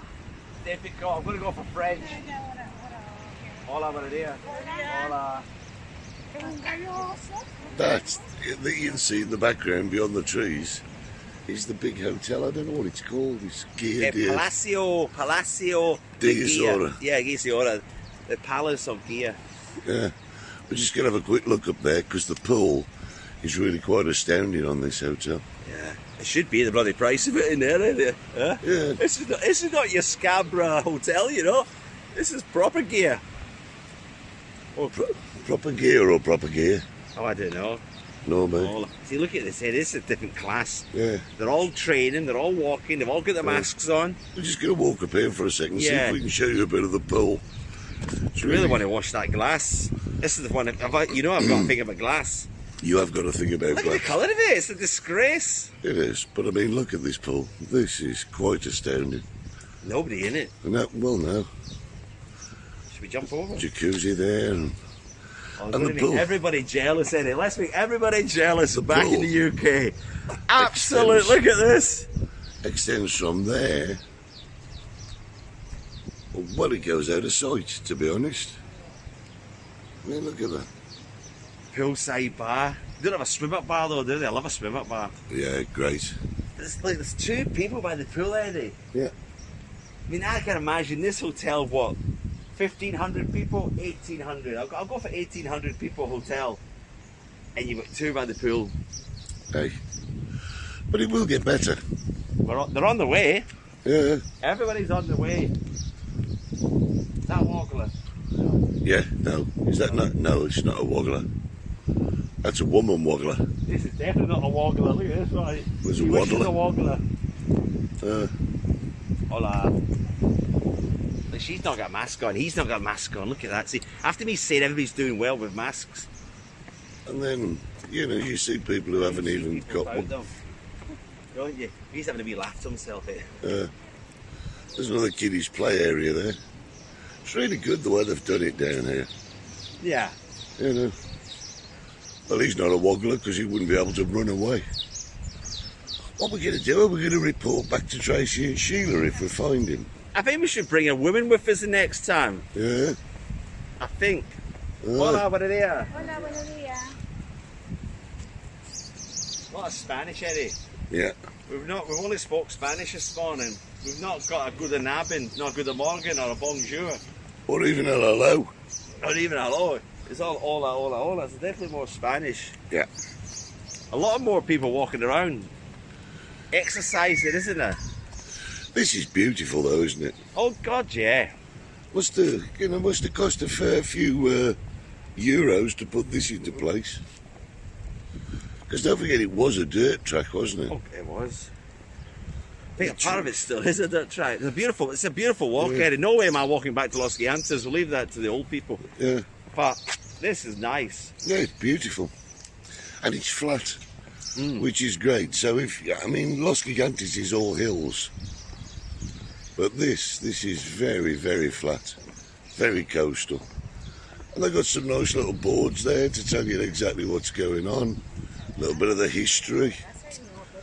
Difficult. I'm going to go for French. Hola, buenos días. Hola. That's that you can see in the background beyond the trees. is the big hotel. I don't know what it's called. It's geared here. Palacio Di de Isora. Gia. Yeah, Isora. The Palace of Gia. Yeah. We're just going to have a quick look up there because the pool is really quite astounding on this hotel. Yeah. It should be the bloody price of it in there, isn't it? Huh? Yeah. This is not your Scabra hotel, you know. This is proper gear. Proper gear or proper gear? Oh, I don't know. No, mate. See, look at this here. This is a different class. Yeah. They're all training. They're all walking. They've all got their masks on. We're just going to walk up here for a second, see Yeah. if we can show you a bit of the pool. I really want to wash that glass. This is the one. I've got to think about glass. You have got to think about Look at the glass. colour of it. It's a disgrace. It is, but I mean, look at this pool. This is quite astounding. Nobody in it. And that, well, no. Should we jump over? Jacuzzi there. And I'm And going the to pool. make everybody jealous in it. Let's make everybody jealous The back pool. in the UK. Absolute. Extends. Look at this. extends from there. Well, it goes out of sight, to be honest. I mean, look at that. Poolside bar. They don't have a swim-up bar though, do they? I love a swim-up bar. Yeah, great. There's two people by the pool, Eddie. Yeah. I mean, I can imagine this hotel, what, 1,500 people? 1,800. I'll go for 1,800 people hotel. And you've got two by the pool. Hey. But it will get better. They're on the way. Yeah. Everybody's on the way. Is that Woggler? Yeah, no. Is that not? No, it's not a woggler. That's a woman woggler. This is definitely not a Woggler. Look at this one. There's a He wishes waddler. a Woggler. Uh, Hola. Look, she's not got a mask on. He's not got a mask on. Look at that. See, after me saying everybody's doing well with masks. and then, you know, you see people who haven't even People got without one. them. Don't you? He's having a wee laugh to himself here. There's another kiddies play area there. It's really good the way they've done it down here. Yeah. You know. Well, he's not a woggler because he wouldn't be able to run away. What we're going to do, we're going to report back to Tracy and Sheila if we find him. I think we should bring a woman with us the next time. Yeah. I think. Uh, Hola, buenos días. Hola, buenos días. A lot of Spanish, Eddie. yeah. We've only spoke Spanish this morning. We've not got a good nabin, not a good morgen or a bonjour. Or even a hello. Not even hello. It's all hola, hola, hola. It's definitely more Spanish. Yeah. A lot more people walking around. Exercising, isn't there? This is beautiful though, isn't it? Oh God, yeah. Must have cost a fair few euros to put this into place. Because don't forget, it was a dirt track, wasn't it? Oh, it was. I think a part of it still is a dirt track. It's a beautiful walk, Yeah. Eddie. No way am I walking back to Los Giantes. We'll leave that to the old people. Yeah. But this is nice. Yeah, it's beautiful. And it's flat, which is great. So Los Gigantes is all hills. But this is very, very flat. Very coastal. And they've got some nice little boards there to tell you exactly what's going on. A little bit of the history,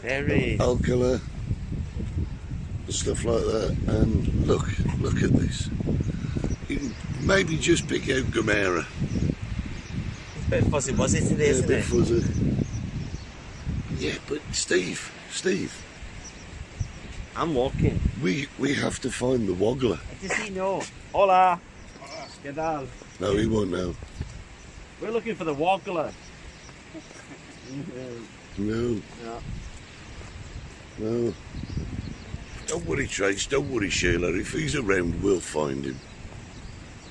Very. Alcala, stuff like that. And look at this. You can maybe just pick out Gomera. It's a bit fuzzy today, Yeah, a isn't bit it? fuzzy. Yeah, but Steve, I'm walking. we have to find the woggler. Does he know? Hola. ¿Qué tal? No, he won't know. We're looking for the Woggler. No, No. no. Don't worry, Trace. Don't worry, Sheila. If he's around, we'll find him.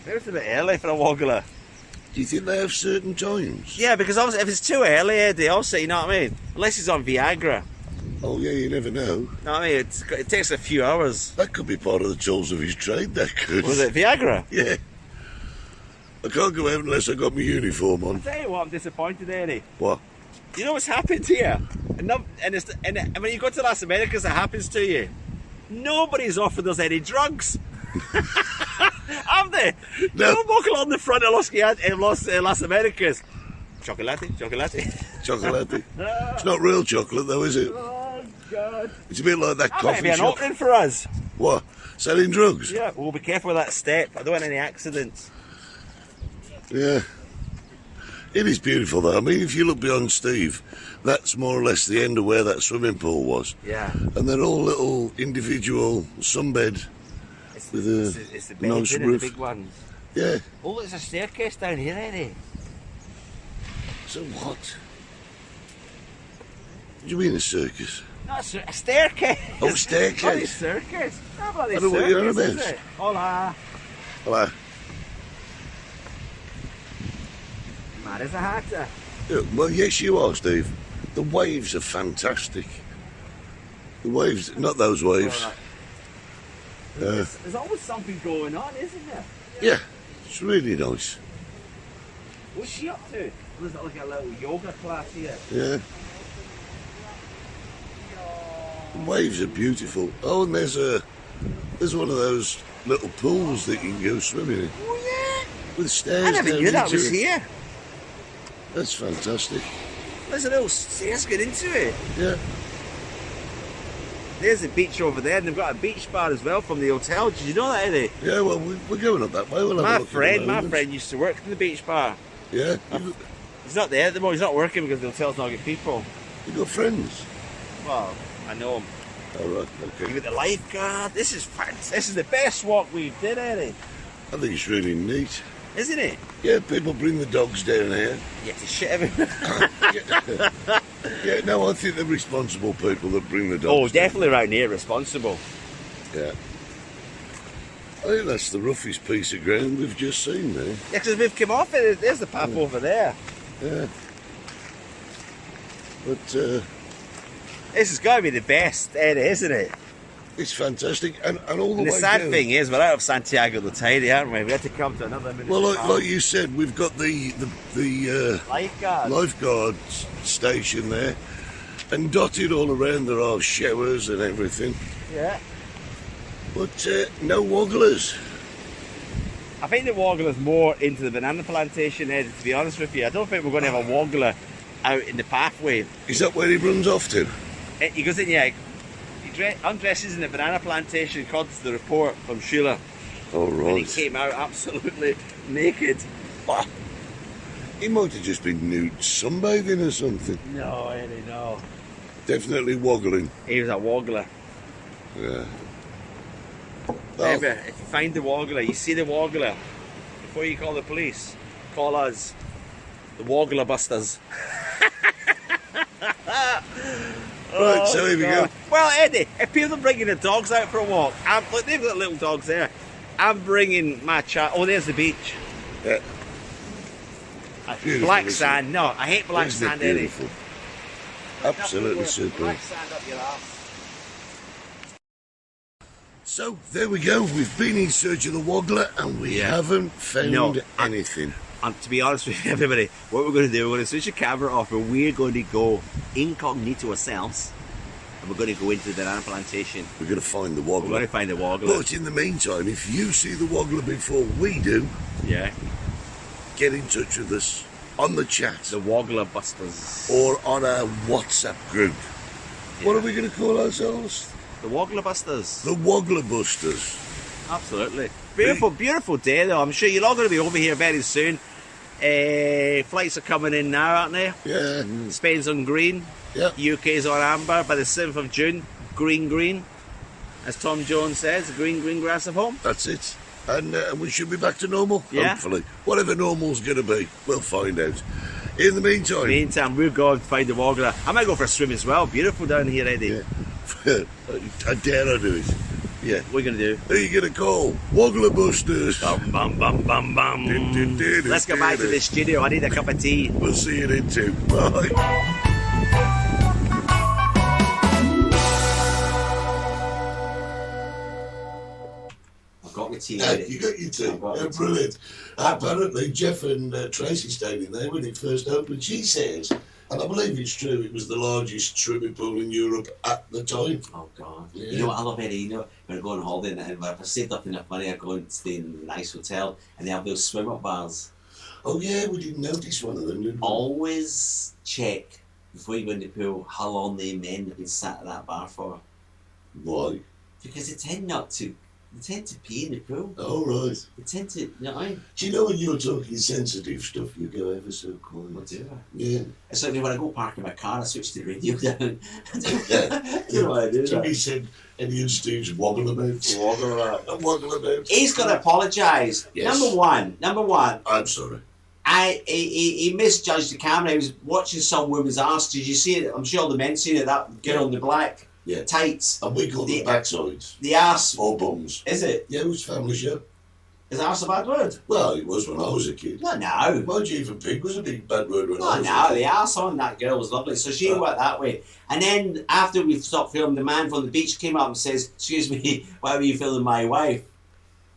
Maybe it's a bit early for a Woggler. Do you think they have certain times? Yeah, because obviously if it's too early, Eddie, also, you know what I mean? Unless he's on Viagra. Oh, yeah, you never know. You know what I mean? It takes a few hours. That could be part of the tools of his trade, that could. Was it Viagra? Yeah. I can't go out unless I got my uniform I'll on. tell you what, I'm disappointed, Eddie. What? You know what's happened here? And when you go to Las Americas, it happens to you. Nobody's offered us any drugs. Have they? No. Don't walk along the front of Las Americas. Chocolate. Chocolate. It's not real chocolate, though, is it? Oh, God. It's a bit like that That might coffee be an shop. opening for us. What? Selling drugs? Yeah, we'll be careful with that step. I don't want any accidents. Yeah. It is beautiful, though. I mean, if you look beyond Steve, that's more or less the end of where that swimming pool was. Yeah. And they're all little individual sunbed with It's the a beds, nice isn't it, roof. the big ones. Yeah. Oh, there's a staircase down here, Eddie. So what? What do you mean a circus? No, it's a staircase. Oh, a staircase. Bloody circus. No, bloody I don't know what you're on circus, about. is it? Hola. Hello. Man, is a hatter. Yeah, well, yes, you are, Steve. The waves are fantastic. The waves, not those waves. There's always something going on, isn't there? Yeah, it's really nice. What's she up to? There's like a little yoga class here. Yeah. The waves are beautiful. Oh, and there's one of those little pools that you can go swimming in Oh, yeah. with stairs. I never down knew that into was it. here. That's fantastic. There's a little stairs get into it. Yeah. There's the beach over there, and they've got a beach bar as well from the hotel. Did you know that, Eddie? Yeah. Well, we're going up that way. We'll have a My look in a friend moment. used to work in the beach bar. Yeah. He's not there at the moment. He's not working because the hotel's not getting people. You got friends. Well, I know him. All right. You Okay. got the lifeguard. This is the best walk we've did, Eddie. I think it's really neat. Isn't it? Yeah. People bring the dogs down here. You have to shit everywhere. Yeah. No, I think they're responsible people that bring the dogs. Oh, down. definitely around here, responsible. Yeah. I think that's the roughest piece of ground we've just seen there. Yeah, because we've come off it. There's the path over there. Yeah. But This is going to be the best, Eddie, isn't it? it's fantastic. And all the And the way sad down. thing is, we're out of Santiago de Tahiti, aren't we? We had to come to another Well, municipality. like you said, we've got the Lifeguard. lifeguard station there. And dotted all around there are showers and everything. Yeah. But no wogglers. I think the woggler's more into the banana plantation, Eddie, to be honest with you. I don't think we're going to have a woggler out in the pathway. Is that where he runs off to? He goes in, yeah. He undresses in the banana plantation according to the report from Sheila. Oh, And he right. came out absolutely naked. Ah, he might have just been nude sunbathing or something. No, Eddie, no. Definitely woggling. He was a woggler. Yeah. Ever, if you find the woggler, you see the woggler, before you call the police, call us the woggler busters. Right, so here we go. Well, Eddie, if people are bringing their dogs out for a walk, look, they've got little dogs there. I'm bringing my child. Oh, there's the beach. Yeah. Beautiful, Black isn't sand. No, I hate black Isn't it sand, Eddie. beautiful? Absolutely super. Black sand up your ass. So there we go. We've been in search of the woggler and we haven't found No, anything. And to be honest with you, everybody, what we're going to do, we're going to switch the camera off and we're going to go incognito ourselves and we're going to go into the banana plantation. We're going to find the We're going to woggler. find the woggler. But in the meantime, if you see the woggler before we do, Yeah, get in touch with us on the chat the woggler busters. or on our WhatsApp group. What are we going to call ourselves? The woggler busters. The Woggler Busters. Absolutely. Beautiful, beautiful day though. I'm sure you're all going to be over here very soon. Flights are coming in now, aren't they? Yeah. Spain's on green. Yeah. UK's on amber by the 7th of June. Green, green. As Tom Jones says, green, green grass of home. That's it. And we should be back to normal, Yeah. hopefully. Whatever normal's going to be, we'll find out. In the meantime... Meantime, we're going to find the woggler. I might go for a swim as well. Beautiful down here, Eddie. Yeah. I dare I do it. Yeah. What are you going to do? Who are you going to call? Woggler Busters. Bum, bum, bum, bum, bum. Let's go back to the studio. I need a cup of tea. We'll see you in two. Bye. I've got my tea Yeah, ready. you got your tea. I've got my Yeah, tea. brilliant. Apparently, Jeff and Tracy stayed in there when it first opened. She says, and I believe it's true, it was the largest swimming pool in Europe at the time. Oh God! Yeah. You know what I love, Eddie? You know, when I go on holiday and if I saved up enough money, I go and stay in a nice hotel and they have those swim-up bars. Oh yeah, we didn't notice one of them, did we? Always check before you go in the pool how long the men have been sat at that bar for, Why? because they tend not to They tend to pee in the pool. Oh, right. They tend to, you know what I mean? Do you know when you're talking sensitive stuff, you go ever so quiet? What do I? Yeah. It's like when I go park in my car, I switch the radio down. Yeah. You know what I do? Jimmy said Eddie and Steve's woggle about. Woggle about. He's got to apologise. Yes. Number one. I'm sorry. He misjudged the camera. He was watching some woman's arse. Did you see it? I'm sure all the men seen it. That girl in the black Yeah. tights. And we call them backsides. The arse. Or bums. Is it? Yeah, it was family show. Is arse a bad word? Well, it was when I was a kid. No. Mind you, even pig was a big bad word when I was a No, kid. the arse on that girl was lovely. So she went that way. And then after we stopped filming, the man from the beach came up and says, "Excuse me, why were you filming my wife?"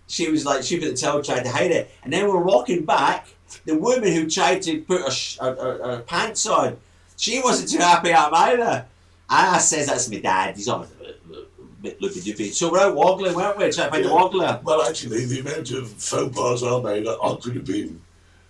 She was like, she couldn't tell, tried to hide it. And then we're walking back. The woman who tried to put her pants on, she wasn't too happy at him either. And I says, "That's my dad. He's always a bit loopy doopy." So we're out waggling, weren't we? Trying to find the waggler. Well, actually, the amount of faux pas I made, I could have been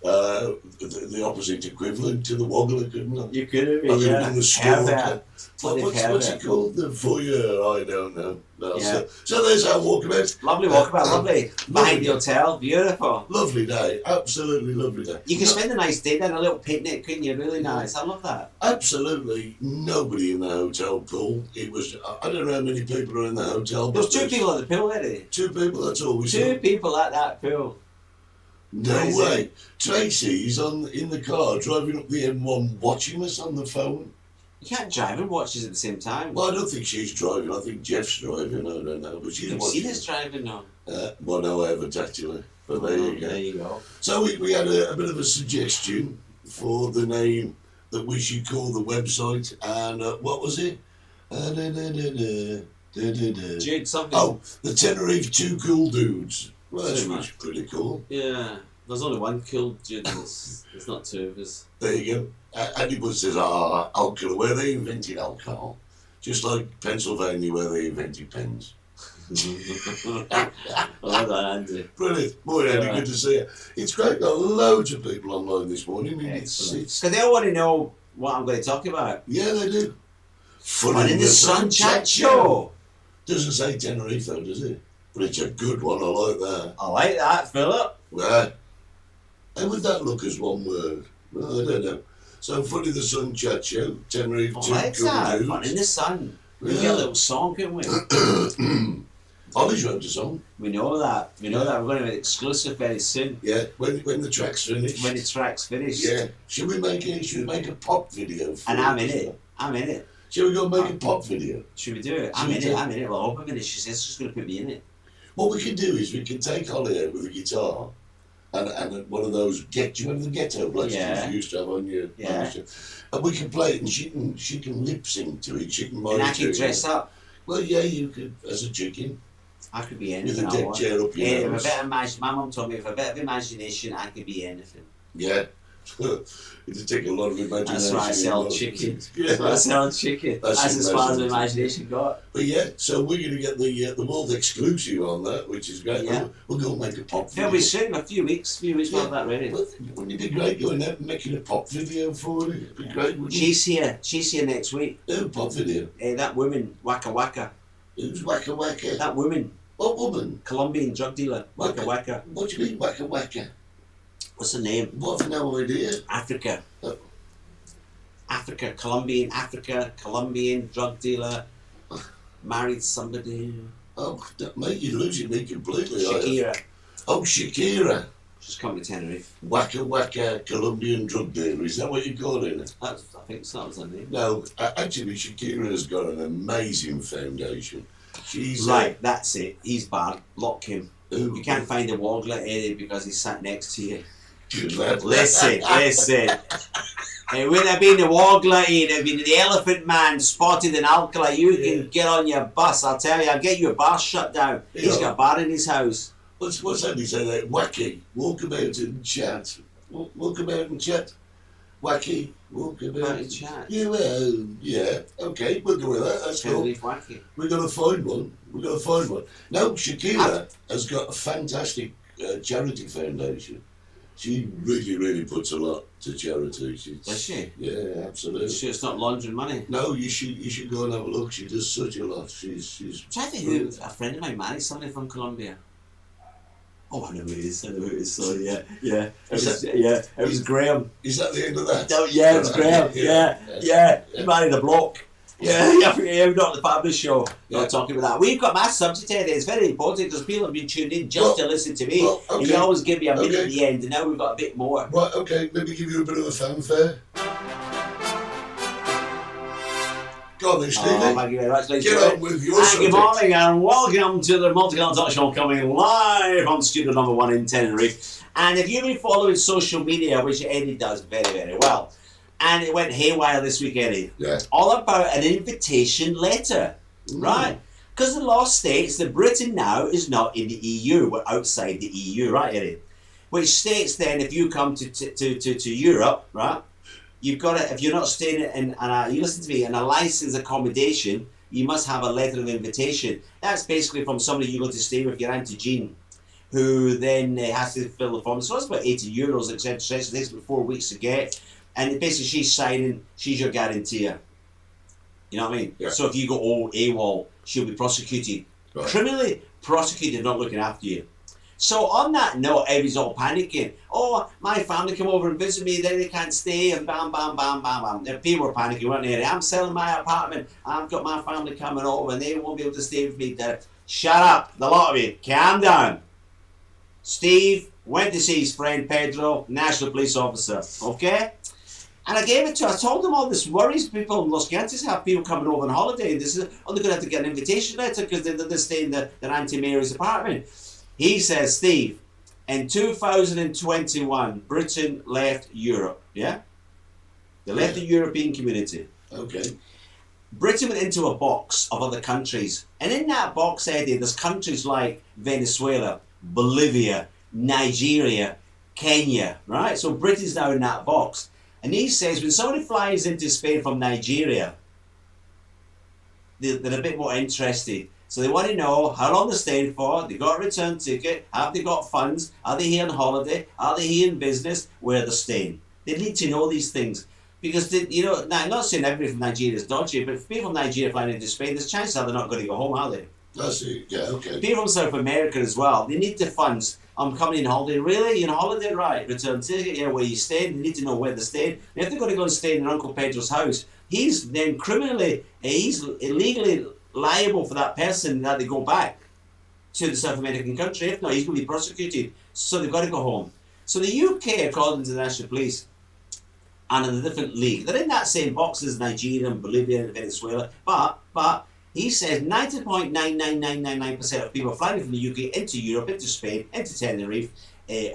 the opposite equivalent to the woggler, couldn't I? You could have I been, could have yeah. been the stalker. Pervert. What's it called? The voyeur? I don't know. No, Yeah. so there's our walkabout. Lovely walkabout, lovely. Behind the hotel, beautiful. Lovely day, absolutely lovely day. You can spend a nice day down, a little picnic, couldn't you? Really nice. I love that. Absolutely nobody in the hotel pool. It was, I don't know how many people are in the hotel. There was but two there's people at the pool, weren't there? 2 people, that's all we Two saw. people at that pool. No Crazy. way. Tracy's in the car driving up the M1 watching us on the phone. You can't drive and watch us at the same time. Well, I don't think she's driving. I think Jeff's driving. I don't know. But she's You've seen watching. us driving now. Well, no, I haven't actually. But there you go. There you go. So we had a bit of a suggestion for the name that we should call the website. And what was it? Jude, something. Oh, the Tenerife Two Cool Dudes. Well, that's So much. pretty cool. Yeah. There's only one cool Jude. There's not two of us. There you go. And he says, alcohol, where they invented alcohol. Just like Pennsylvania, where they invented pens. Oh, that Andy. Brilliant. Boy, Andy, good to see you. It's great. Got loads of people online this morning. And it's Because they all want to know what I'm going to talk about. yeah, they do. Fun in the Sun Chat Show. Doesn't say Tenerife though, does it? But it's a good one. I like that. I like that, Philip. Well, how would that look as one word? Well, I don't know. So, Fun in the Sun Chat Show, Tenerife, I two like good that. dudes. Fun in the sun. We Yeah. get a little song, can we? Ollie's wrote a song. We know that. We know that. We're going to be exclusive very soon. Yeah, when the track's finished. When the track's finished. Yeah. Should we make a pop video for And it I'm in as it. well? I'm in it. Shall we go make a pop video? Should we do it? Should I'm we in do it. it? I'm in it. Well, I hope I'm in it. She says she's going to put me in it. What we can do is we can take Ollie out with a guitar and one of those do you remember the ghetto blasters Yeah. you used to have on your Yeah. and we can play it and she can lip sync to it. She can And I monitor can it. dress up. Well, yeah, you could as a chicken I could be with anything a I deck want. chair up your Yeah, with a nose. bit of my mum told me with a bit of imagination I could be anything. Yeah. It'd take a lot of imagination. That's why I sell involved. chicken. Yeah. That's why I sell chicken. That's That's as far as imaginative. my imagination got. But yeah, so we're going to get the world exclusive on that, which is great. Yeah. We'll go and make a pop video. It'll be soon, a few weeks we'll have that ready. Well, wouldn't it be great going out and making a pop video for it? It'd be great, wouldn't She's here next week. it? Oh, pop video. That woman, Waka Waka. Who's Waka Waka? That woman, What woman? Colombian drug dealer, Waka Waka. What do you mean Waka Waka? What's her name? What, I've no idea. Africa. Oh. Africa, Colombian drug dealer. Married somebody. Oh, mate, you're losing me completely. Shakira. Oh, Shakira. She's come to Tenerife. Waka Waka Colombian drug dealer. Is that what you're calling it? I think so, that was her name. No, actually, Shakira has got an amazing foundation. She's Right, that's it. He's bad. Lock him. Who? You can't find a Wagler area because he's sat next to you. Good lad. Listen. It wouldn't have been the Wagler, it'd have been the Elephant Man spotted in Alcala. You can get on your bus, I'll tell you. I'll get your bar shut down. He's Yeah. got a bar in his house. What's that he say there? Wacky, walk about and chat. Walk about and chat. Wacky, walk about About and chat. Yeah, well, yeah. Okay, we'll go with that. That's cool. Tenerife Wacky. We're going to find one. Now, Shakira has got a fantastic charity foundation. She really puts a lot to charity. Does she? Yeah, absolutely. Sure, it's not laundering money. No, you should go and have a look. She does such a lot. She's. I'm trying to think who a friend of mine married somebody from Colombia. Oh, I know who it is. So yeah. It was Graham. Is that the end of that? Oh, yeah, it was Graham. Yeah. He married a bloke. Yeah, not the family show. Not talking about that. We've got my subject here. It's very important because people have been tuned in just to listen to me. Okay. And you always give me a minute at the end, and now we've got a bit more. Right, okay, maybe give you a bit of a fanfare. Go on then, Stevie. Oh, thank you very much. Get on with your subject. Good morning and welcome to the Multicoloured Talk Show coming live on studio number 1 in Tenerife. And if you've been following social media, which Eddie does very well, and it went haywire this week, Eddie. Yeah. All about an invitation letter, right? Because the law states that Britain now is not in the EU. We're outside the EU, right, Eddie? Which states then if you come to Europe, right, you've got to, if you're not staying in you listen to me, in a licensed accommodation, you must have a letter of invitation. That's basically from somebody you go to stay with, your Auntie Jean, who then has to fill the form. So it's about €80, etc. So it takes about 4 weeks to get. And basically she's signing, she's your guarantor. You know what I mean? Yeah. So if you go AWOL, she'll be prosecuted. Right. Criminally prosecuted, not looking after you. So on that note, everybody's all panicking. Oh, my family come over and visit me, then they can't stay, and bam. The people were panicking, weren't they? I'm selling my apartment, I've got my family coming over, and they won't be able to stay with me. Shut up, the lot of you, calm down. Steve went to see his friend Pedro, national police officer, okay? And I gave it to, I told them all this worries people in Los Gatos have people coming over on holiday. And this is, they're going to have to get an invitation letter because they're staying in their Auntie Mary's apartment. He says, Steve, in 2021, Britain left Europe, yeah? They left the European community. Okay. Britain went into a box of other countries. And in that box, Eddie, there's countries like Venezuela, Bolivia, Nigeria, Kenya, right? So Britain's now in that box. And he says when somebody flies into Spain from Nigeria, they're a bit more interested. So they want to know how long they're staying for, they got a return ticket, have they got funds, are they here on holiday, are they here in business, where they're staying. They need to know these things. Because, now, I'm not saying everybody from Nigeria is dodgy, but if people from Nigeria flying into Spain, there's chances are they're not going to go home, are they? That's it, yeah, okay. People from South America as well, they need the funds. I'm coming in holiday. Really? You're on holiday? Right. Return ticket. Yeah, where you staying? They need to know where they're staying. And if they're going to go and stay in their Uncle Pedro's house, he's then he's illegally liable for that person that they go back to the South American country. If not, he's going to be prosecuted. So they've got to go home. So the UK, according to the National Police, and in a different league, they're in that same box as Nigeria and Bolivia and Venezuela, but he says 90.99999% of people flying from the UK into Europe, into Spain, into Tenerife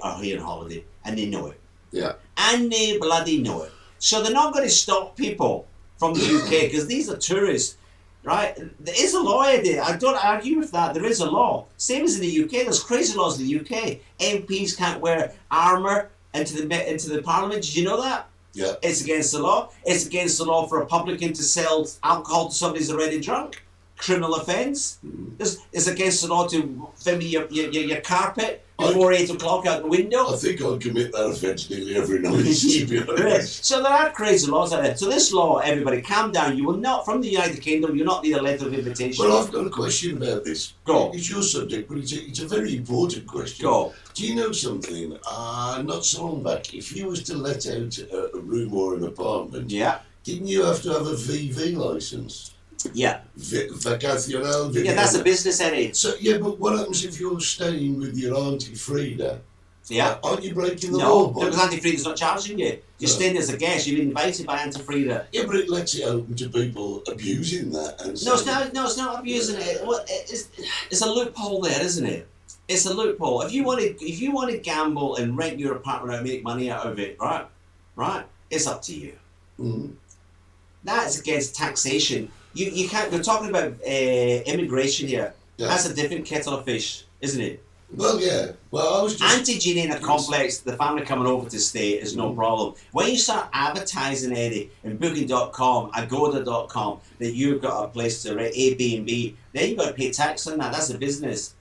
are here on holiday, and they know it. Yeah. And they bloody know it. So they're not going to stop people from the UK because these are tourists, right? There is a law there. I don't argue with that. There is a law. Same as in the UK. There's crazy laws in the UK. MPs can't wear armour into the Parliament. Did you know that? Yeah. It's against the law. It's against the law for a publican to sell alcohol to somebody who's already drunk. Criminal offence. It's against the law to film your carpet before 8 o'clock out the window. I think I'll commit that offence nearly every night, to be honest. So there are crazy laws out there. So this law, everybody, calm down. You will not, from the United Kingdom, you'll not need a letter of invitation. Well, I've got a question about this. Go. It's your subject, but it's a very important question. Go. Do you know something? Not so long back, if you was to let out a room or an apartment, Yeah. didn't you have to have a VV licence? Yeah. Vacacional. Yeah, that's a business, Eddie. So, yeah, but what happens if you're staying with your Auntie Frida? Yeah. Aren't you breaking the No, law? because Auntie Frida's not charging you. You're No. staying as a guest. You've been invited by Auntie Frida. Yeah, but it lets it open to people abusing that. And No, it's saying- not abusing it. Well, it's a loophole there, isn't it? It's a loophole. If you want to gamble and rent your apartment and make money out of it, right, it's up to you. Mm. That's against taxation. You can't. We're talking about immigration here. Yeah. That's a different kettle of fish, isn't it? Well, yeah. Well, I was just... Anti-Gene in a complex, the family coming over to stay is no problem. When you start advertising, Eddie, in Booking.com, Agoda.com, that you've got a place to rent, Airbnb, then you've got to pay tax on that. That's a business.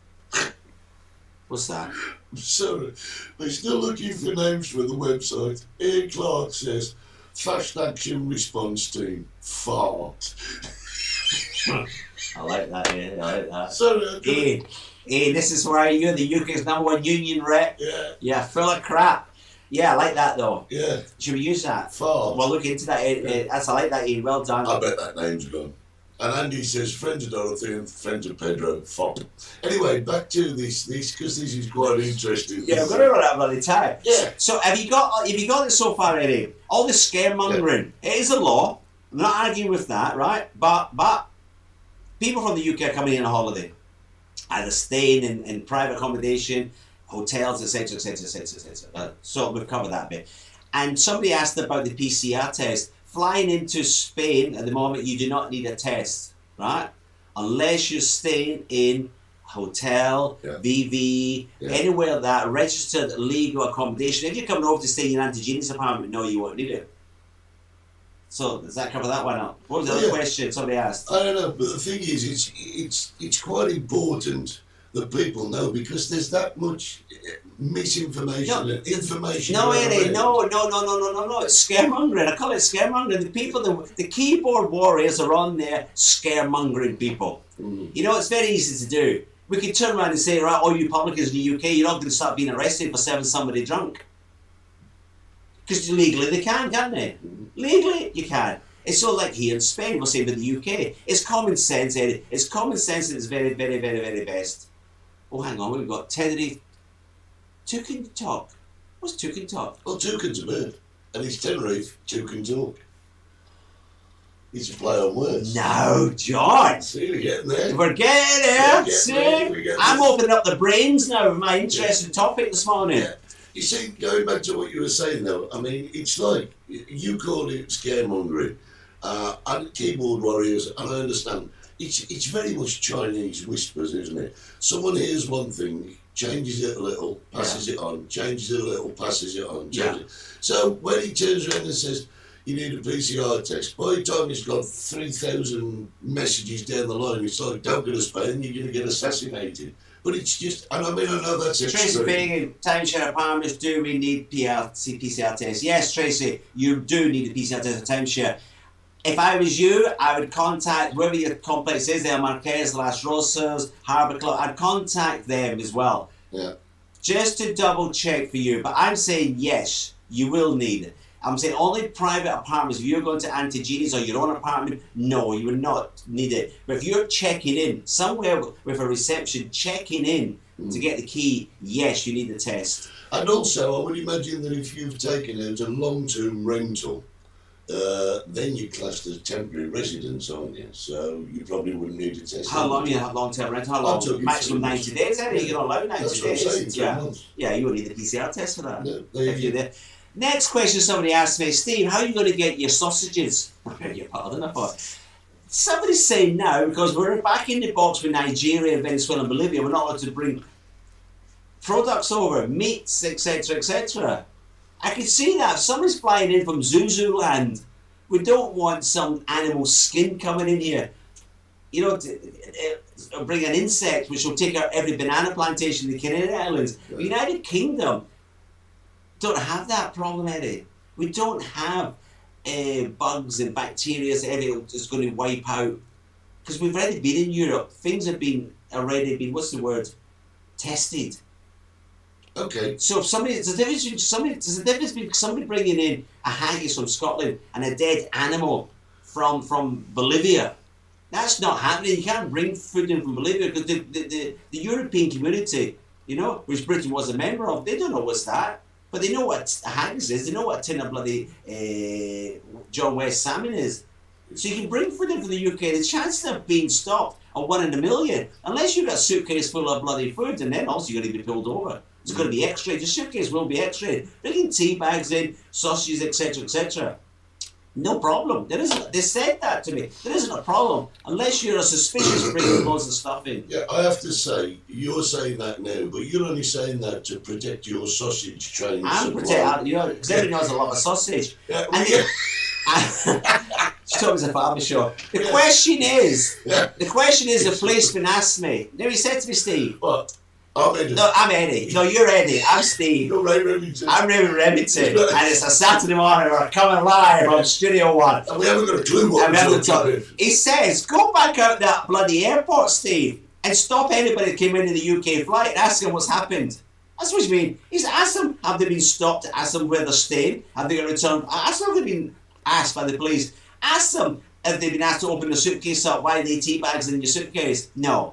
What's that? Sorry, they're still looking for names for the website. Ian Clark says, Fast Action Response Team, fart. I like that, yeah, I like that. Sorry, Hey, this is where you're the UK's #1 union rep. yeah, Yeah, full of crap. Yeah, I like that though. yeah, Should we use that? fart. We'll look into that. I like that, Ian. Well done. I bet that name's gone. And Andy says, friends of Dorothy and friends of Pedro, fop. Anyway, back to this, because this is quite interesting. Yeah, we're going to run out of bloody time. Yeah. So have you got it so far, Eddie? All the scaremongering. It is a law. I'm not arguing with that, right? But people from the UK are coming in on holiday, either staying in private accommodation, hotels, etc., etc., etc., etc. So we've covered that bit. And somebody asked about the PCR test. Flying into Spain at the moment, you do not need a test, right? Unless you're staying in hotel, Yeah. VV, Yeah. anywhere that registered legal accommodation. If you're coming over to stay in your Auntie Jeannie's apartment, no, you won't need it. So does that cover that one up? What was the other question somebody asked? I don't know, but the thing is, it's quite important that people know, because there's that much misinformation and information. No, around Eddie, it. no. It's scaremongering. I call it scaremongering. The people, the keyboard warriors are on there scaremongering people. You know, it's very easy to do. We can turn around and say, right, all you publicans in the UK, you're not going to start being arrested for serving somebody drunk. Because legally they can, can't they? Legally, you can. It's so like here in Spain, we'll say with the UK. It's common sense, Eddie. It's common sense at its very, very, very, very best. Oh, hang on, we've got Tenerife. Two can talk. What's two can talk? Well, two can a bird, and it's Tenerife, two can talk. It's a play on words. No, George. See, we're getting there. We're getting there. See? I'm opening up the brains now with my interesting topic this morning. Yeah. You see, going back to what you were saying though, I mean, it's like, you call it scaremongering, and keyboard warriors, and I understand, it's very much Chinese whispers, isn't it? Someone hears one thing, changes it a little, passes it on, changes it a little, passes it on, changes it. So when he turns around and says, you need a PCR test, by the time he's got 3,000 messages down the line, it's like, don't go to Spain, you're going to get assassinated. But it's just, and I mean, I know that's Tracy extreme. Fagan, timeshare apartments, do we need PCR tests? Yes, Tracy, you do need a PCR test for timeshare. If I was you, I would contact wherever your complex is, there, Marquez, Las Rosas, Harbour Club, I'd contact them as well. Yeah. Just to double check for you. But I'm saying yes, you will need it. I'm saying only private apartments. If you're going to Auntie Jeannie's or your own apartment, no, you would not need it. But if you're checking in, somewhere with a reception, checking in to get the key, yes, you need the test. And also, I would imagine that if you've taken out a long-term rental, then you're classed as temporary residence, aren't you? So you probably wouldn't need a test. How long you have long-term rent? How I'm long? talking Maximum 90 days, eh? You're not allowed 90 That's what I'm days. saying, 3 months. Yeah, you would need the PCR test for that. No, there if you you're there. Next question somebody asked me, Steve, how are you going to get your sausages? I beg your pardon, I thought. Somebody's saying now, because we're back in the box with Nigeria, Venezuela and Bolivia, we're not allowed to bring products over, meats, etc., etc. I can see that. If somebody's flying in from Zuzuland, we don't want some animal skin coming in here. You know, bring an insect which will take out every banana plantation in the Canary Islands. Right. The United Kingdom don't have that problem, Eddie. We don't have bugs and bacteria that's going to wipe out. Because we've already been in Europe. Things have been what's the word? Tested. Okay. So if there's a difference between somebody bringing in a haggis from Scotland and a dead animal from Bolivia. That's not happening. You can't bring food in from Bolivia because the European community, you know, which Britain was a member of, they don't know what's that. But they know what a haggis is. They know what a tin of bloody John West salmon is. So you can bring food in from the UK. The chances of being stopped are 1 in a million. Unless you've got a suitcase full of bloody food, and then also you're going to be pulled over. It's going to be x-rayed. Your suitcase will be x-rayed. Bringing tea bags in, sausages, etc., etc. No problem. There isn't. They said that to me. There isn't a problem unless you're a suspicious bringing loads of stuff in. Yeah, I have to say, you're saying that now, but you're only saying that to protect your sausage train. I'm protecting, you know, because everybody knows I love a sausage. Yeah, And she told me it's a barber shop. The question is, the policeman asked me. Now he said to me, Steve, What? I'm Eddie. No, I'm Eddie. No, you're Eddie. I'm Steve. You're Ray Remington. I'm Raymond Remington, and it's a Saturday morning. We're coming live on Studio One. And we haven't got a clue what And we we're have to talk. talking about. He says, go back out that bloody airport, Steve, and stop anybody that came into the UK flight and ask them what's happened. That's what you mean. He's asked them, have they been stopped? Ask them where they're staying. Have they got returned? Ask them if they've been asked by the police. Ask them if they've been asked to open the suitcase up. Why are they tea bags in your suitcase? No.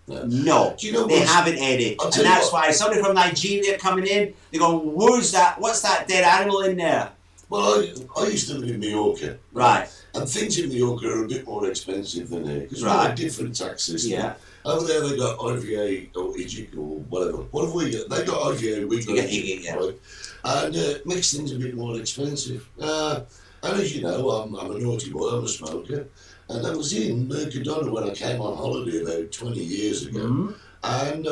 No, Do you know they what? haven't, Eddie. I'll And tell you that's what. why somebody from Nigeria coming in, they're going, where's that? What's that dead animal in there? Well, I used to live in Mallorca. Right. And things in Mallorca are a bit more expensive than here because we've Right. got a different tax system. Yeah. Over there they got IVA or IGIC or whatever. What have we got? They got IVA, we got You get IGIC, IGIC, yeah. right? And it makes things a bit more expensive. And as you know, I'm a naughty boy, I'm a smoker. And I was in Mercadona when I came on holiday about 20 years ago. Mm-hmm. And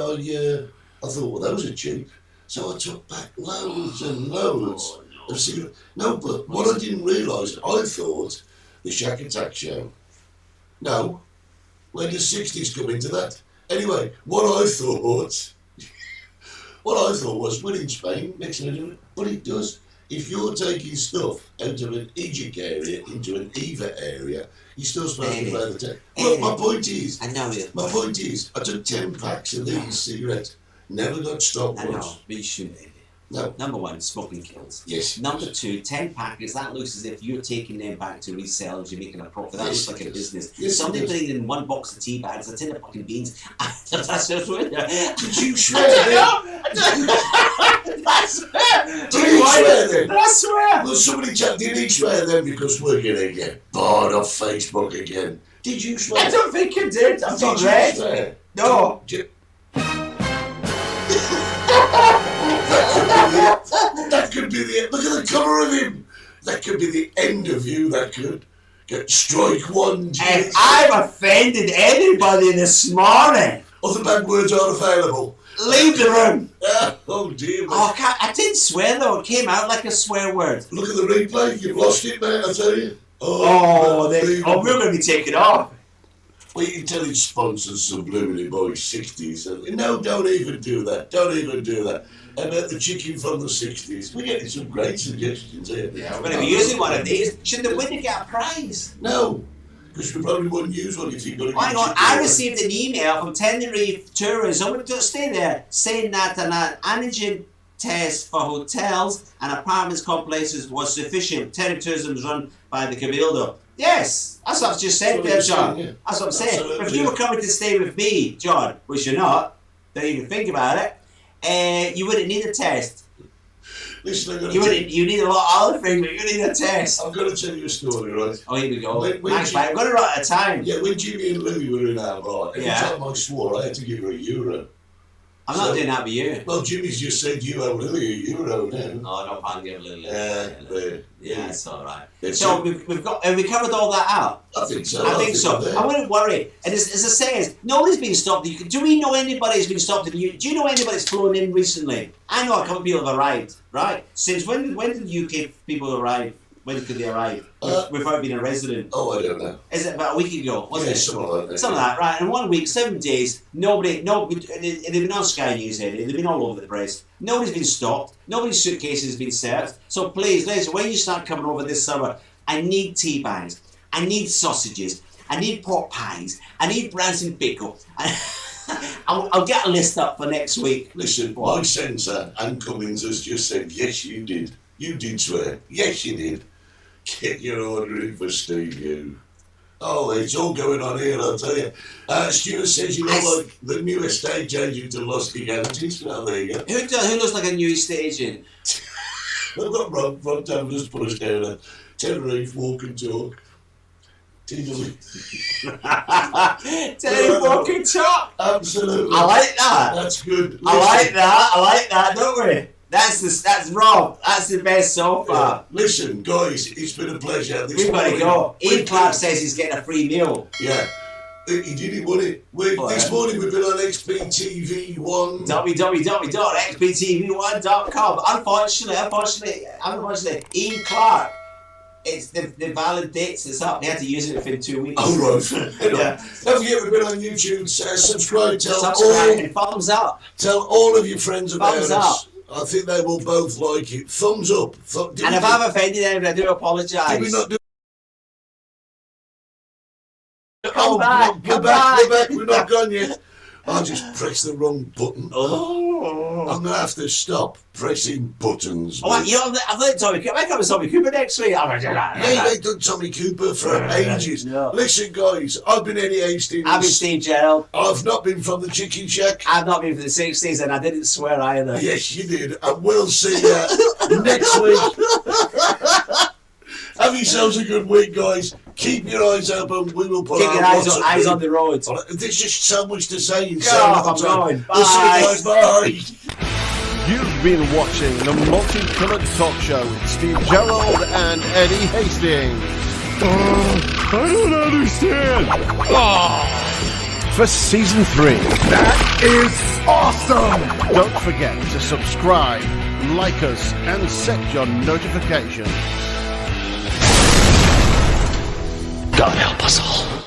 I thought, well, those are cheap. So I took back loads and loads of cigarettes. No, but what I didn't realise, I thought the Shack Attack show. No. When does 60s come into that? Anyway, what I thought was, we're in Spain, next to it, but it does. If you're taking stuff out of an EGIC area into an EVA area, you're still smoking by the tax. But my point is, I know it. my point is, I took 10 packs of these cigarettes, never got stopped I know, once. but you shouldn't, Eddie. No. Number one, smoking kills. Yes. Number two, 10 packets, that looks as if you're taking them back to resell and you're making a profit. That Yes, looks like it a does. business. Yes, it Somebody does. putting in one box of tea bags, a tin of fucking beans. That's just what Did you swear I then? swear. Did you swear then? I swear. Well, somebody did he swear then because we're going to get barred off Facebook again? Did you swear? I don't think you did. I'm Did not you read. swear? No. That could be the look at the colour of him. That could be the end of you. That could get strike one. If I've offended anybody this morning, Other bad words aren't available. leave the room. Oh dear. Oh, I didn't swear though. It came out like a swear word. Look at the replay. You've lost it, mate. I tell you. Oh, unbelievable. we're going to be taken off. Well, you can tell it's sponsors Subliminally Boys 60s. No, don't even do that. Don't even do that. About the chicken from the 60s. We're getting some great suggestions here. Yeah, we're going to be using one of these. Should the winner get a prize? No, because we probably wouldn't use one if you got it. Why not? I received an email from Tenerife Tourism, don't stay there, saying that an antigen test for hotels and apartments complexes was sufficient. Tenerife Tourism is run by the Cabildo. Yes, that's what I've just said there, John. Yeah. That's what I'm saying. Absolutely, If you were coming to stay with me, John, which you're not, don't even think about it, you wouldn't need a test. Listen, You need a lot of other things, but you need a test. I've got to tell you a story, right? Oh, here we go. When Thanks, you- mate. I'm going to run out of time. Yeah, when Jimmy and Louie were in our bar, every Yeah. time I swore, I had to give her €1. I'm not doing that with you. Well, Jimmy's just said you owe Louie €1 now. Oh, no, I'll give a little. Yeah, It's all right. That's So it. we've got. Have we covered all that out? I think so. I think so. we're there. I wouldn't worry. And as I say, nobody's been stopped. Do we know anybody who's been stopped in the UK? Do you know anybody that's flown in recently? I know a couple of people have arrived. Right? Since when did the UK people arrive? When could they arrive? Without being a resident? Oh, I don't know. Is it about a week ago? Was Yeah, it? something like that. Something like that, right? In 1 week, 7 days, nobody, they've been on Sky News, Eddie, they've been all over the press. Nobody's been stopped, nobody's suitcases has been searched. So please, listen, when you start coming over this summer, I need tea bags, I need sausages, I need pork pies, I need Branson pickle. I'll get a list up for next week. Listen, my censor, Ann Cummins, has just said, yes, you did. You did swear. Yes, you did. Get your order in for Steve, you. Oh, it's all going on here, I'll tell you. Stuart says you look like the new estate agent to Los Gigantes. Well, there you go. Who looks like a new estate agent? We've got Rob Danvers put us down there. Tenerife, walk and talk. Tiddly. Tell you fucking talk. Absolutely. I like that. That's good. I like that, don't we? That's Rob. That's the best so far. Listen, guys, it's been a pleasure. We've got to go. Ian Clark says he's getting a free meal. Yeah. He did it, wouldn't it? This morning we've been on XPTV1. www.xptv1.com. Unfortunately, Ian Clark it's the valid dates. It's up. They had to use it within 2 weeks. Oh, right. Yeah. Don't forget we've been on YouTube. Subscribe. Subscribe and thumbs up. Tell all of your friends about Thumbs us. up. I think they will both like it. Thumbs up. And if I've offended anyone, I do apologise. Did we not do? Come back, we're back. We're not gone yet. I just pressed the wrong button. Oh. I'm gonna have to stop pressing buttons. Oh, you know, I've let Tommy Cooper. I come with Tommy Cooper next week. Yeah, they've done Tommy Cooper for ages. No. Listen, guys, I've been Eddie Hastings. I've been Steve Gerald. I've not been from the Chicken Shack. I've not been for the 60s, and I didn't swear either. Yes, you did. And we'll see you next week. Have yourselves a good week, guys. Keep your eyes open. We will put Keep out your eyes on the road. There's just so much to say in Go so off, little I'm time. going. We'll see you guys. Bye. You've been watching the Multicoloured Talk Show with Steve Gerald and Eddie Hastings. I don't understand. For season 3. That is awesome. Don't forget to subscribe, like us, and set your notifications. God help us all.